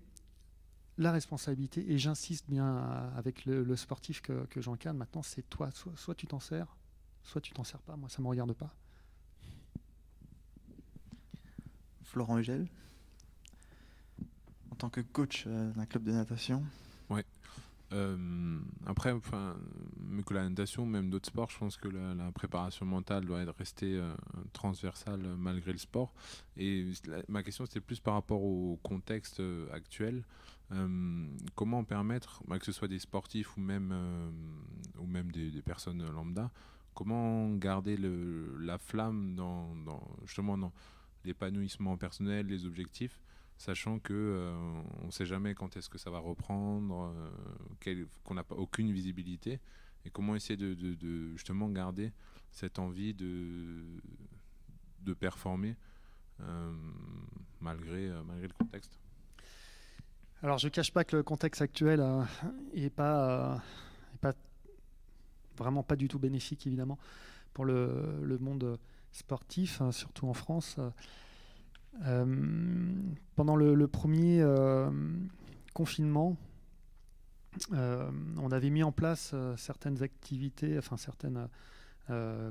la responsabilité. Et j'insiste bien avec le sportif que j'encadre maintenant, c'est toi. Soit tu t'en sers, soit tu t'en sers pas. Moi, ça me regarde pas. Florent Hugel, en tant que coach d'un club de natation. Ouais. Après, mais que la natation, même d'autres sports, je pense que la préparation mentale doit rester transversale malgré le sport. Et ma question, c'était plus par rapport au contexte actuel. Comment permettre, que ce soit des sportifs ou même des personnes lambda, comment garder la flamme dans justement dans l'épanouissement personnel, les objectifs, sachant que on ne sait jamais quand est-ce que ça va reprendre, qu'on n'a pas aucune visibilité, et comment essayer de justement garder cette envie de performer malgré le contexte. Alors je ne cache pas que le contexte actuel n'est pas vraiment pas du tout bénéfique évidemment pour le monde sportif, surtout en France. Pendant le premier confinement, on avait mis en place certaines activités,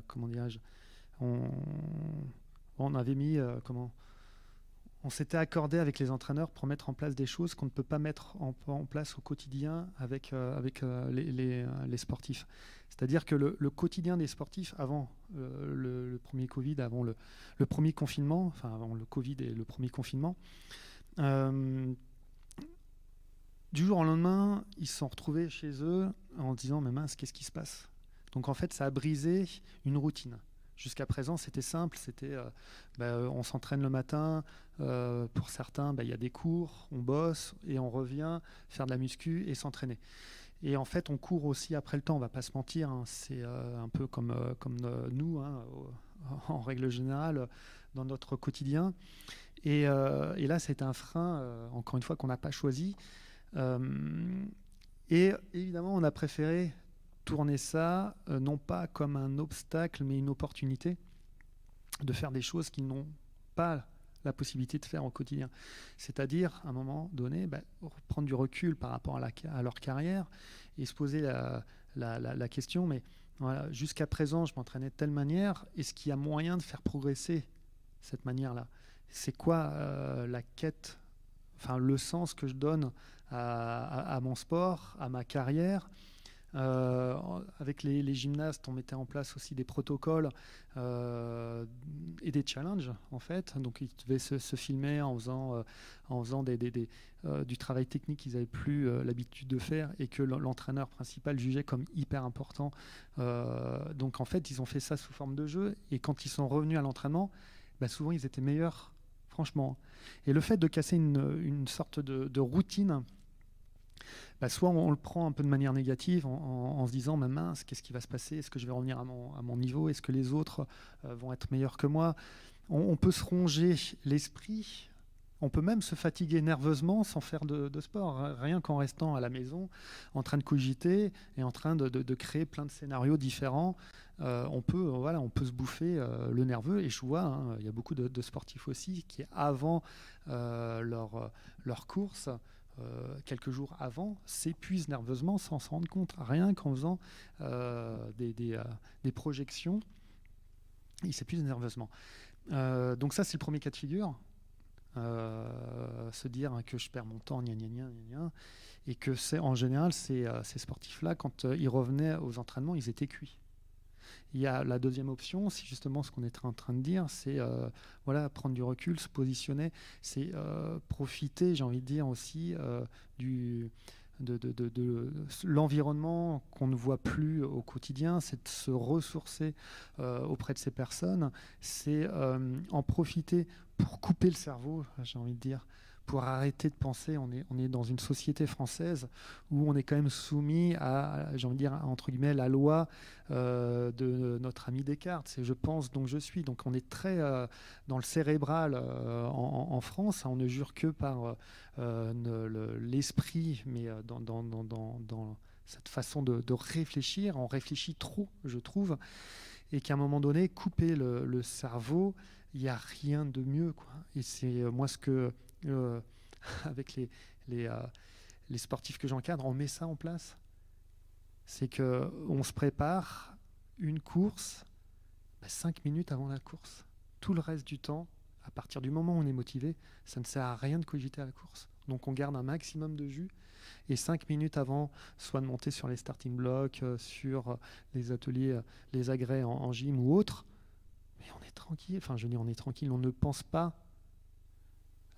comment dirais-je, on avait mis on s'était accordé avec les entraîneurs pour mettre en place des choses qu'on ne peut pas mettre en place au quotidien avec les sportifs. C'est-à-dire que le quotidien des sportifs avant le premier Covid, avant le premier confinement, avant le Covid et le premier confinement, du jour au lendemain, ils se sont retrouvés chez eux en se disant mais mince, qu'est-ce qui se passe? Donc en fait, ça a brisé une routine. Jusqu'à présent, c'était simple, c'était on s'entraîne le matin, pour certains, il y a des cours, on bosse et on revient faire de la muscu et s'entraîner. Et en fait, on court aussi après le temps, on ne va pas se mentir, hein, c'est un peu comme nous, hein, en règle générale, dans notre quotidien. Et là, c'est un frein, encore une fois, qu'on n'a pas choisi. Et évidemment, on a préféré tourner ça, non pas comme un obstacle, mais une opportunité de faire des choses qu'ils n'ont pas la possibilité de faire au quotidien. C'est-à-dire, à un moment donné, prendre du recul par rapport à leur carrière et se poser la question, mais voilà, jusqu'à présent, je m'entraînais de telle manière, est-ce qu'il y a moyen de faire progresser cette manière-là? C'est quoi la quête, enfin le sens que je donne à mon sport, à ma carrière? Avec les gymnastes, on mettait en place aussi des protocoles et des challenges en fait. Donc ils devaient se filmer en faisant du travail technique qu'ils n'avaient plus l'habitude de faire et que l'entraîneur principal jugeait comme hyper important. Donc en fait, ils ont fait ça sous forme de jeu et quand ils sont revenus à l'entraînement, souvent ils étaient meilleurs, franchement. Et le fait de casser une sorte de routine, soit on le prend un peu de manière négative en se disant mince, qu'est-ce qui va se passer? Est-ce que je vais revenir à mon niveau? Est-ce que les autres vont être meilleurs que moi? On peut se ronger l'esprit, on peut même se fatiguer nerveusement sans faire de sport, rien qu'en restant à la maison, en train de cogiter et en train de créer plein de scénarios différents. On peut se bouffer le nerveux. Et je vois, il y a beaucoup de sportifs aussi qui, avant leur course, quelques jours avant, s'épuisent nerveusement sans s'en rendre compte, rien qu'en faisant des projections, ils s'épuisent nerveusement. Donc ça, c'est le premier cas de figure. Se dire que je perds mon temps, et que en général, ces sportifs-là, quand ils revenaient aux entraînements, ils étaient cuits. Il y a la deuxième option, c'est justement ce qu'on est en train de dire, c'est prendre du recul, se positionner, c'est profiter, j'ai envie de dire aussi, de l'environnement qu'on ne voit plus au quotidien, c'est de se ressourcer auprès de ces personnes, c'est en profiter pour couper le cerveau, j'ai envie de dire, pour arrêter de penser. On est dans une société française où on est quand même soumis à, j'ai envie de dire, entre guillemets, la loi de notre ami Descartes. C'est je pense, donc je suis. Donc on est très dans le cérébral en France. On ne jure que par l'esprit, mais dans cette façon de réfléchir. On réfléchit trop, je trouve. Et qu'à un moment donné, couper le cerveau, il n'y a rien de mieux, quoi. Et c'est moi ce que... avec les sportifs que j'encadre, on met ça en place. C'est qu'on se prépare une course 5 minutes avant la course. Tout le reste du temps, à partir du moment où on est motivé, ça ne sert à rien de cogiter à la course. Donc on garde un maximum de jus. Et 5 minutes avant, soit de monter sur les starting blocks, sur les ateliers, les agrès en gym ou autre, mais on est tranquille. Enfin, je veux dire, on est tranquille. On ne pense pas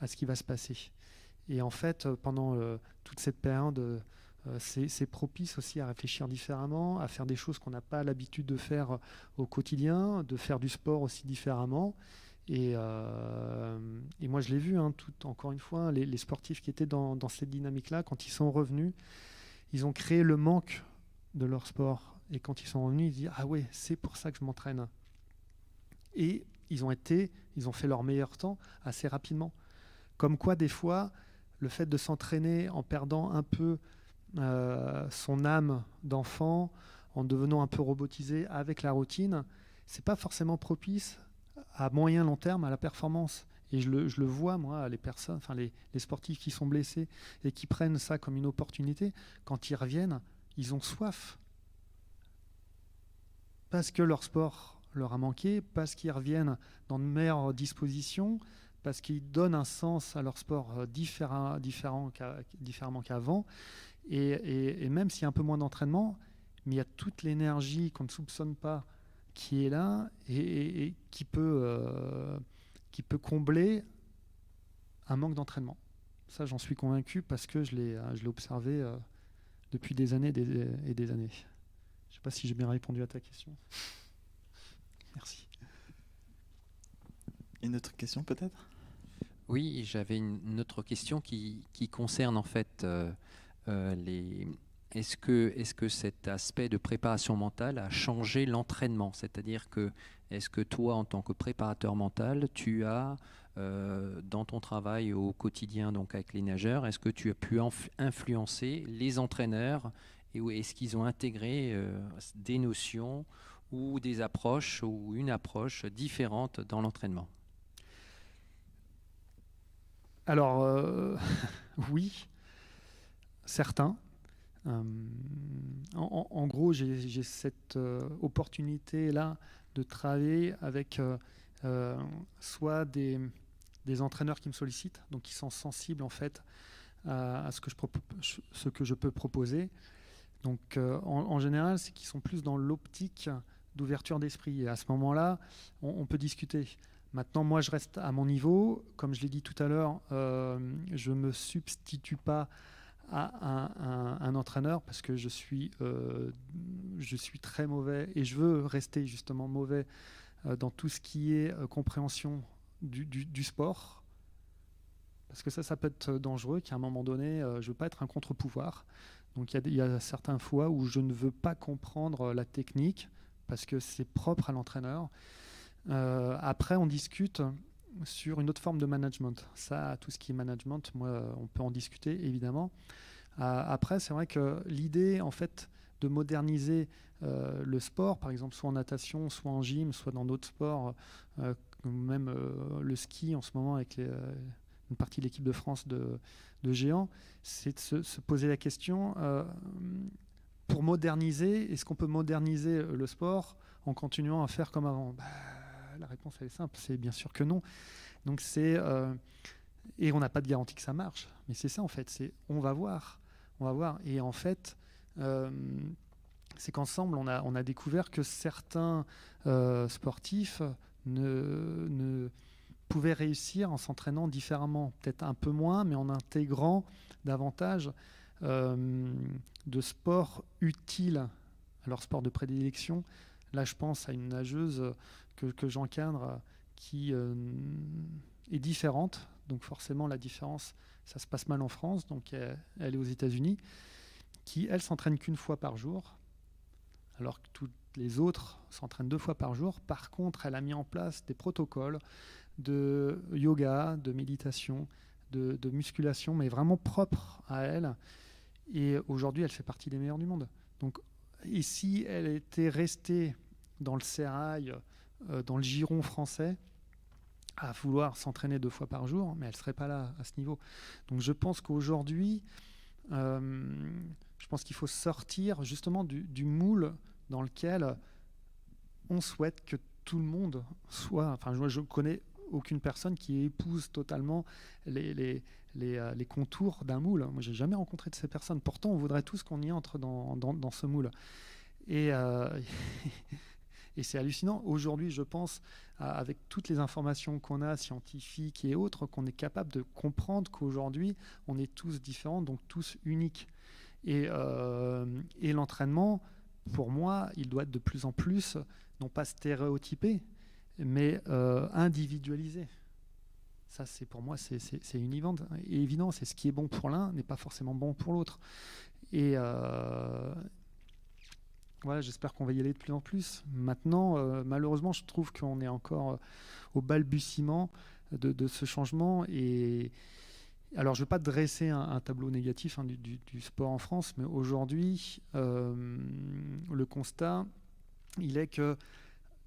à ce qui va se passer. Et en fait, pendant toute cette période, c'est propice aussi à réfléchir différemment, à faire des choses qu'on n'a pas l'habitude de faire au quotidien, de faire du sport aussi différemment. Et moi, je l'ai vu, encore une fois, les sportifs qui étaient dans cette dynamique-là, quand ils sont revenus, ils ont créé le manque de leur sport. Et quand ils sont revenus, ils disent « Ah ouais, c'est pour ça que je m'entraîne ». Et ils ont fait leur meilleur temps assez rapidement. Comme quoi, des fois, le fait de s'entraîner en perdant un peu son âme d'enfant, en devenant un peu robotisé avec la routine, c'est pas forcément propice à moyen long terme à la performance. Et je le vois, moi, les personnes, enfin les sportifs qui sont blessés et qui prennent ça comme une opportunité, quand ils reviennent, ils ont soif. Parce que leur sport leur a manqué, parce qu'ils reviennent dans de meilleures dispositions, parce qu'ils donnent un sens à leur sport différemment qu'avant. Et même s'il y a un peu moins d'entraînement, mais il y a toute l'énergie qu'on ne soupçonne pas qui est là et qui peut combler un manque d'entraînement. Ça, j'en suis convaincu parce que je l'ai observé depuis des années et des années. Je ne sais pas si j'ai bien répondu à ta question. Merci. Une autre question peut-être ? Oui, j'avais une autre question qui concerne en fait est-ce que cet aspect de préparation mentale a changé l'entraînement ? C'est-à-dire que est-ce que toi, en tant que préparateur mental, tu as dans ton travail au quotidien donc avec les nageurs, est-ce que tu as pu influencer les entraîneurs et est-ce qu'ils ont intégré des notions ou des approches ou une approche différente dans l'entraînement ? Alors, oui, certains. En gros, j'ai cette opportunité-là de travailler avec soit des entraîneurs qui me sollicitent, donc qui sont sensibles en fait à ce que je peux proposer. Donc, en général, c'est qu'ils sont plus dans l'optique d'ouverture d'esprit. Et à ce moment-là, on peut discuter. Maintenant, moi, je reste à mon niveau. Comme je l'ai dit tout à l'heure, je ne me substitue pas à un entraîneur parce que je suis très mauvais et je veux rester justement mauvais dans tout ce qui est compréhension du sport. Parce que ça peut être dangereux, qu'à un moment donné, je ne veux pas être un contre-pouvoir. Donc il y a certaines fois où je ne veux pas comprendre la technique parce que c'est propre à l'entraîneur. Après, on discute sur une autre forme de management. Ça, tout ce qui est management, moi, on peut en discuter, évidemment. Après, c'est vrai que l'idée, en fait, de moderniser le sport, par exemple, soit en natation, soit en gym, soit dans d'autres sports, même le ski en ce moment avec une partie de l'équipe de France de géants, c'est de se poser la question, pour moderniser, est-ce qu'on peut moderniser le sport en continuant à faire comme avant ? La réponse elle est simple, c'est bien sûr que non. Donc et on n'a pas de garantie que ça marche, mais c'est ça en fait, on va voir. Et en fait, c'est qu'ensemble on a découvert que certains sportifs ne pouvaient réussir en s'entraînant différemment, peut-être un peu moins, mais en intégrant davantage de sports utiles à leur sport de prédilection. Là, je pense à une nageuse que j'encadre qui est différente. Donc forcément, la différence, ça se passe mal en France. Donc elle est aux États-Unis, qui, elle, s'entraîne qu'une fois par jour, alors que toutes les autres s'entraînent 2 fois par jour. Par contre, elle a mis en place des protocoles de yoga, de méditation, de musculation, mais vraiment propres à elle. Et aujourd'hui, elle fait partie des meilleures du monde. Donc, et si elle était restée dans le sérail, dans le giron français, à vouloir s'entraîner 2 fois par jour, mais elle ne serait pas là à ce niveau. Donc je pense qu'aujourd'hui, je pense qu'il faut sortir justement du moule dans lequel on souhaite que tout le monde soit... Enfin, je ne connais aucune personne qui épouse totalement les contours d'un moule. Moi, je n'ai jamais rencontré de ces personnes. Pourtant, on voudrait tous qu'on y entre dans ce moule. Et c'est hallucinant. Aujourd'hui, je pense, avec toutes les informations qu'on a, scientifiques et autres, qu'on est capable de comprendre qu'aujourd'hui, on est tous différents, donc tous uniques. Et l'entraînement, pour moi, il doit être de plus en plus, non pas stéréotypé, mais individualisé. Ça, pour moi, c'est évident. C'est ce qui est bon pour l'un n'est pas forcément bon pour l'autre. Et voilà, j'espère qu'on va y aller de plus en plus. Maintenant, malheureusement, je trouve qu'on est encore au balbutiement de ce changement. Et alors, je ne veux pas dresser un tableau négatif du sport en France, mais aujourd'hui, le constat, il est que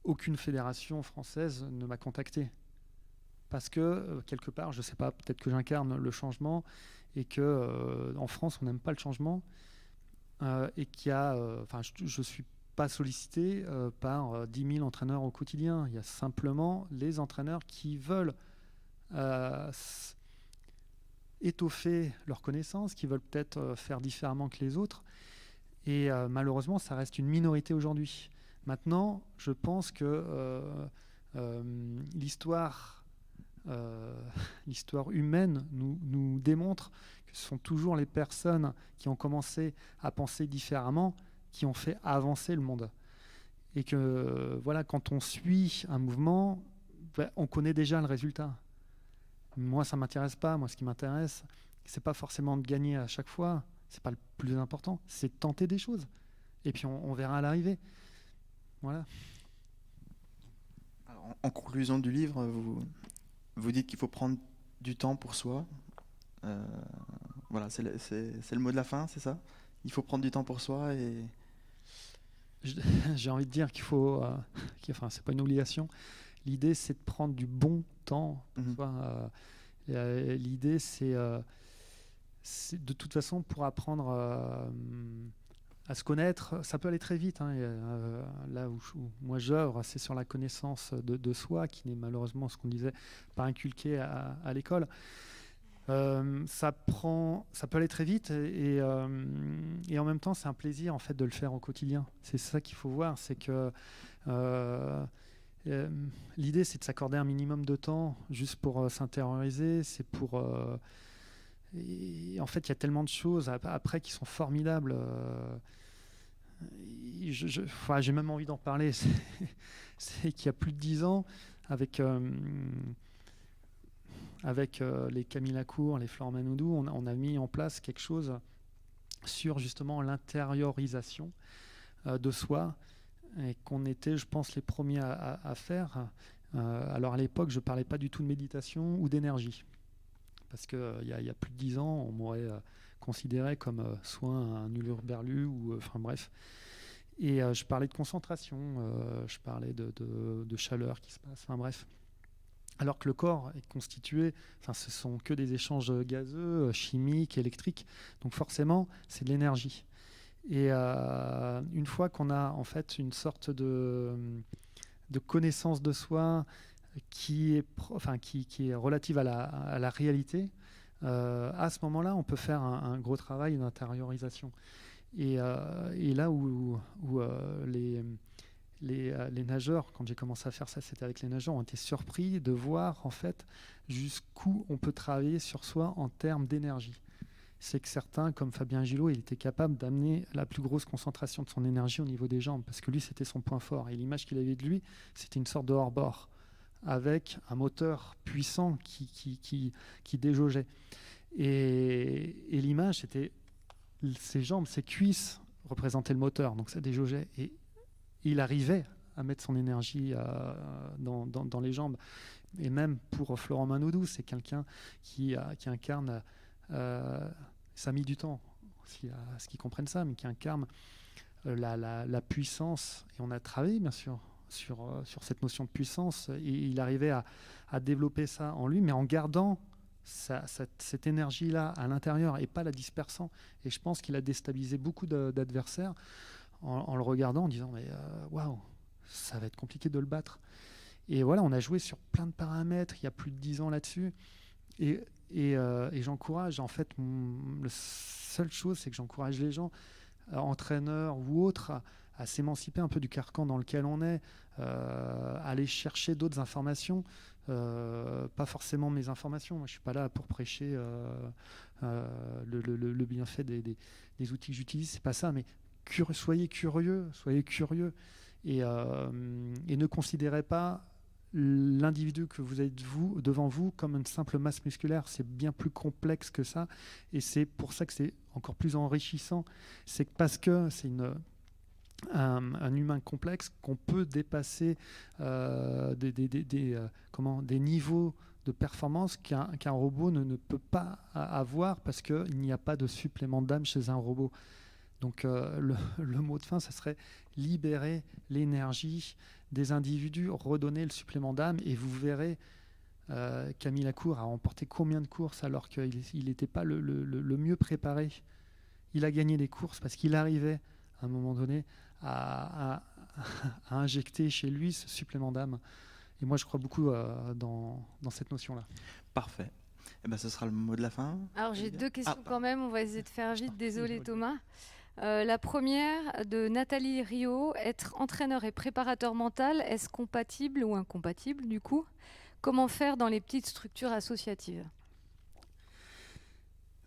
aucune fédération française ne m'a contacté. Parce que, quelque part, je ne sais pas, peut-être que j'incarne le changement et qu'en France, on n'aime pas le changement. Et qu'il y a, je ne suis pas sollicité par 10 000 entraîneurs au quotidien. Il y a simplement les entraîneurs qui veulent étoffer leurs connaissances, qui veulent peut-être faire différemment que les autres. Et malheureusement, ça reste une minorité aujourd'hui. Maintenant, je pense que l'histoire l'histoire humaine nous démontre que ce sont toujours les personnes qui ont commencé à penser différemment qui ont fait avancer le monde. Et que voilà, quand on suit un mouvement, on connaît déjà le résultat. Moi, ça ne m'intéresse pas. Moi, ce qui m'intéresse, c'est pas forcément de gagner à chaque fois. C'est pas le plus important. C'est de tenter des choses. Et puis, on verra à l'arrivée. Voilà. Alors, en conclusion du livre, vous dites qu'il faut prendre du temps pour soi. Voilà, c'est le mot de la fin, c'est ça? Il faut prendre du temps pour soi et... J'ai envie de dire qu'il faut... enfin, c'est pas une obligation. L'idée, c'est de prendre du bon temps. L'idée, c'est de toute façon, pour apprendre à se connaître, ça peut aller très vite. Hein. Là où moi j'œuvre, c'est sur la connaissance de soi, qui n'est malheureusement, ce qu'on disait, pas inculqué à l'école. Ça peut aller très vite et en même temps, c'est un plaisir en fait de le faire au quotidien. C'est ça qu'il faut voir, c'est que l'idée, c'est de s'accorder un minimum de temps juste pour s'intérioriser. C'est pour et en fait, il y a tellement de choses après qui sont formidables. J'ai même envie d'en parler. C'est qu'il y a plus de 10 ans, avec les Camille Lacour, les Florent Manodou, on a mis en place quelque chose sur justement l'intériorisation de soi, et qu'on était, je pense, les premiers à faire. Alors à l'époque, je ne parlais pas du tout de méditation ou d'énergie, parce qu'il y a plus de 10 ans, on m'aurait considéré comme soit un hurluberlu, ou enfin bref. Et je parlais de concentration, je parlais de chaleur qui se passe, enfin bref. Alors que le corps est constitué, enfin ce sont que des échanges gazeux, chimiques, électriques, donc forcément c'est de l'énergie. Et une fois qu'on a en fait une sorte de connaissance de soi qui est relative à la réalité, à ce moment-là on peut faire un gros travail d'intériorisation. Et là où les nageurs, quand j'ai commencé à faire ça, c'était avec les nageurs, ont été surpris de voir en fait jusqu'où on peut travailler sur soi en termes d'énergie. C'est que certains, comme Fabien Gillot, il était capable d'amener la plus grosse concentration de son énergie au niveau des jambes, parce que lui, c'était son point fort. Et l'image qu'il avait de lui, c'était une sorte de hors-bord, avec un moteur puissant qui déjaugeait. Et l'image, c'était ses jambes, ses cuisses représentaient le moteur, donc ça déjaugeait. Et il arrivait à mettre son énergie dans les jambes. Et même pour Florent Manodou, c'est quelqu'un qui incarne, ça a mis du temps aussi à ce qu'ils comprennent ça, mais qui incarne la puissance. Et on a travaillé, bien sûr, sur cette notion de puissance. Et il arrivait à développer ça en lui, mais en gardant cette énergie-là à l'intérieur et pas la dispersant. Et je pense qu'il a déstabilisé beaucoup d'adversaires en le regardant, en disant mais waouh, ça va être compliqué de le battre. Et voilà, on a joué sur plein de paramètres il y a plus de 10 ans là-dessus. Et j'encourage, en fait, la seule chose, c'est que j'encourage les gens, entraîneurs ou autres, à s'émanciper un peu du carcan dans lequel on est, aller chercher d'autres informations, pas forcément mes informations. Moi, je ne suis pas là pour prêcher le bienfait des outils que j'utilise, c'est pas ça, mais soyez curieux et ne considérez pas l'individu que vous êtes devant vous comme une simple masse musculaire. C'est bien plus complexe que ça, et c'est pour ça que c'est encore plus enrichissant. C'est parce que c'est un humain complexe qu'on peut dépasser des niveaux de performance qu'un robot ne peut pas avoir, parce qu'il n'y a pas de supplément d'âme chez un robot. Donc le mot de fin, ça serait libérer l'énergie des individus, redonner le supplément d'âme. Et vous verrez, Camille Lacour a remporté combien de courses alors qu'il n'était pas le mieux préparé. Il a gagné des courses parce qu'il arrivait à un moment donné à injecter chez lui ce supplément d'âme. Et moi, je crois beaucoup dans cette notion-là. Parfait. Eh ben, ce sera le mot de la fin. Alors, j'ai deux questions quand même. On va essayer de faire vite. Désolé, Thomas. La première, de Nathalie Rio. Être entraîneur et préparateur mental, est-ce compatible ou incompatible, du coup ? Comment faire dans les petites structures associatives?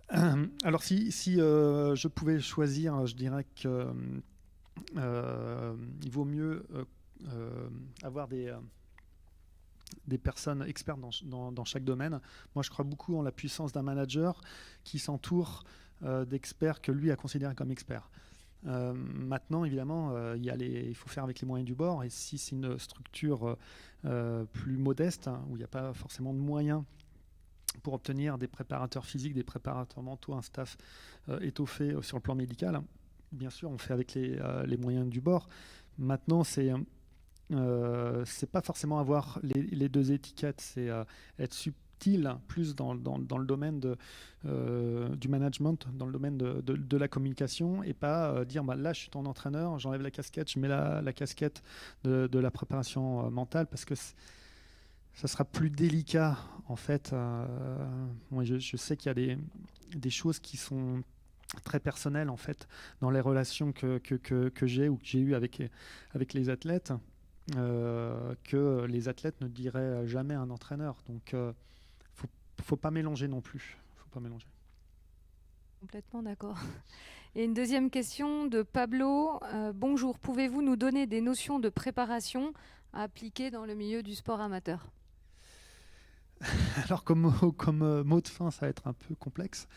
Alors si je pouvais choisir, je dirais que il vaut mieux avoir des personnes expertes dans chaque domaine. Moi, je crois beaucoup en la puissance d'un manager qui s'entoure d'experts que lui a considérés comme experts. Maintenant, évidemment, il faut faire avec les moyens du bord. Et si c'est une structure plus modeste, où il n'y a pas forcément de moyens pour obtenir des préparateurs physiques, des préparateurs mentaux, un staff étoffé sur le plan médical, bien sûr, on fait avec les moyens du bord. Maintenant, c'est pas forcément avoir les deux étiquettes, c'est être subtil plus dans le domaine du management, dans le domaine de la communication, et pas dire là je suis ton entraîneur, j'enlève la casquette, je mets la casquette de la préparation mentale, parce que ça sera plus délicat en fait. Moi, je sais qu'il y a des choses qui sont très personnelles en fait dans les relations que j'ai ou que j'ai eues avec les athlètes, que les athlètes ne diraient jamais à un entraîneur. Donc faut pas mélanger non plus. Faut pas mélanger. Complètement d'accord. Et une deuxième question de Pablo. Bonjour, pouvez-vous nous donner des notions de préparation à appliquer dans le milieu du sport amateur? Alors comme mot de fin, ça va être un peu complexe.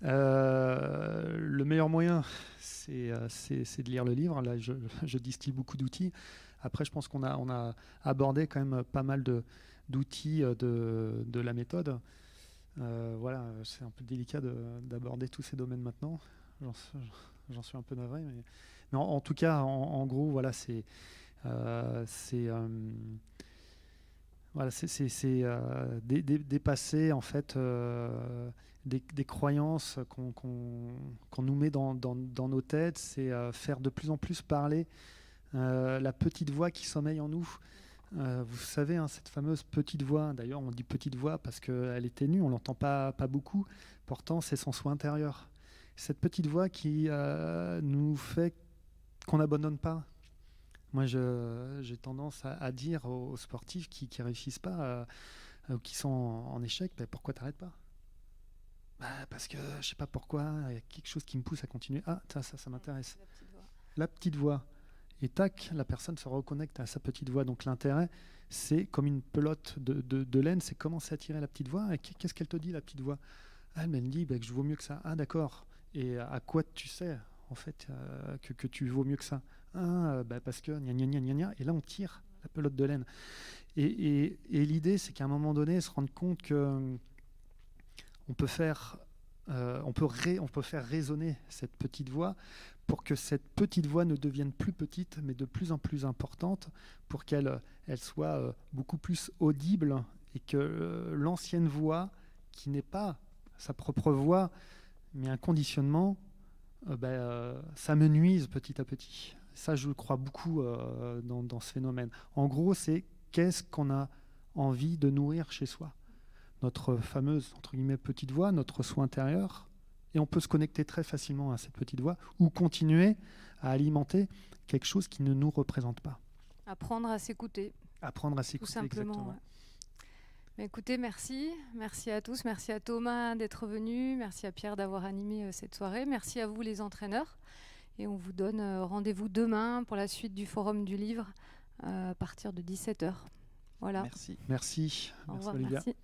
Le meilleur moyen, c'est de lire le livre. Là, je distille beaucoup d'outils. Après, je pense qu'on a abordé quand même pas mal d'outils de la méthode. Voilà, c'est un peu délicat d'aborder tous ces domaines maintenant. J'en suis un peu navré. Mais en tout cas, en gros, voilà, c'est dépasser en fait des croyances qu'on nous met dans nos têtes. C'est faire de plus en plus parler la petite voix qui sommeille en nous. Vous savez, hein, cette fameuse petite voix, d'ailleurs on dit petite voix parce qu'elle est ténue, on ne l'entend pas beaucoup, pourtant c'est son soi intérieur. Cette petite voix qui nous fait qu'on n'abandonne pas. Moi j'ai tendance à dire aux sportifs qui ne réussissent pas ou qui sont en échec, pourquoi tu n'arrêtes pas? Parce que je ne sais pas pourquoi, il y a quelque chose qui me pousse à continuer. Ah, ça m'intéresse. La petite voix. Et tac, la personne se reconnecte à sa petite voix. Donc l'intérêt, c'est comme une pelote de laine, c'est commencer à tirer la petite voix. Et qu'est-ce qu'elle te dit, la petite voix? Elle me dit que je vaux mieux que ça. Ah d'accord. Et à quoi tu sais, en fait, que tu vaux mieux que ça? Parce que gna gna gna gna gna. Et là, on tire la pelote de laine. Et l'idée, c'est qu'à un moment donné, se rendre compte que on peut faire résonner cette petite voix pour que cette petite voix ne devienne plus petite, mais de plus en plus importante, pour qu'elle soit beaucoup plus audible, et que l'ancienne voix, qui n'est pas sa propre voix, mais un conditionnement, ça me nuise petit à petit. Ça, je crois beaucoup dans ce phénomène. En gros, c'est qu'est-ce qu'on a envie de nourrir chez soi. Notre fameuse, entre guillemets, petite voix, notre soi intérieur, et on peut se connecter très facilement à cette petite voix ou continuer à alimenter quelque chose qui ne nous représente pas. Apprendre à s'écouter. Apprendre à s'écouter, tout simplement. Exactement. Ouais. Mais écoutez, merci. Merci à tous. Merci à Thomas d'être venu. Merci à Pierre d'avoir animé cette soirée. Merci à vous, les entraîneurs. Et on vous donne rendez-vous demain pour la suite du Forum du Livre à partir de 17h. Voilà. Merci. Merci. Au revoir, Olivia. merci.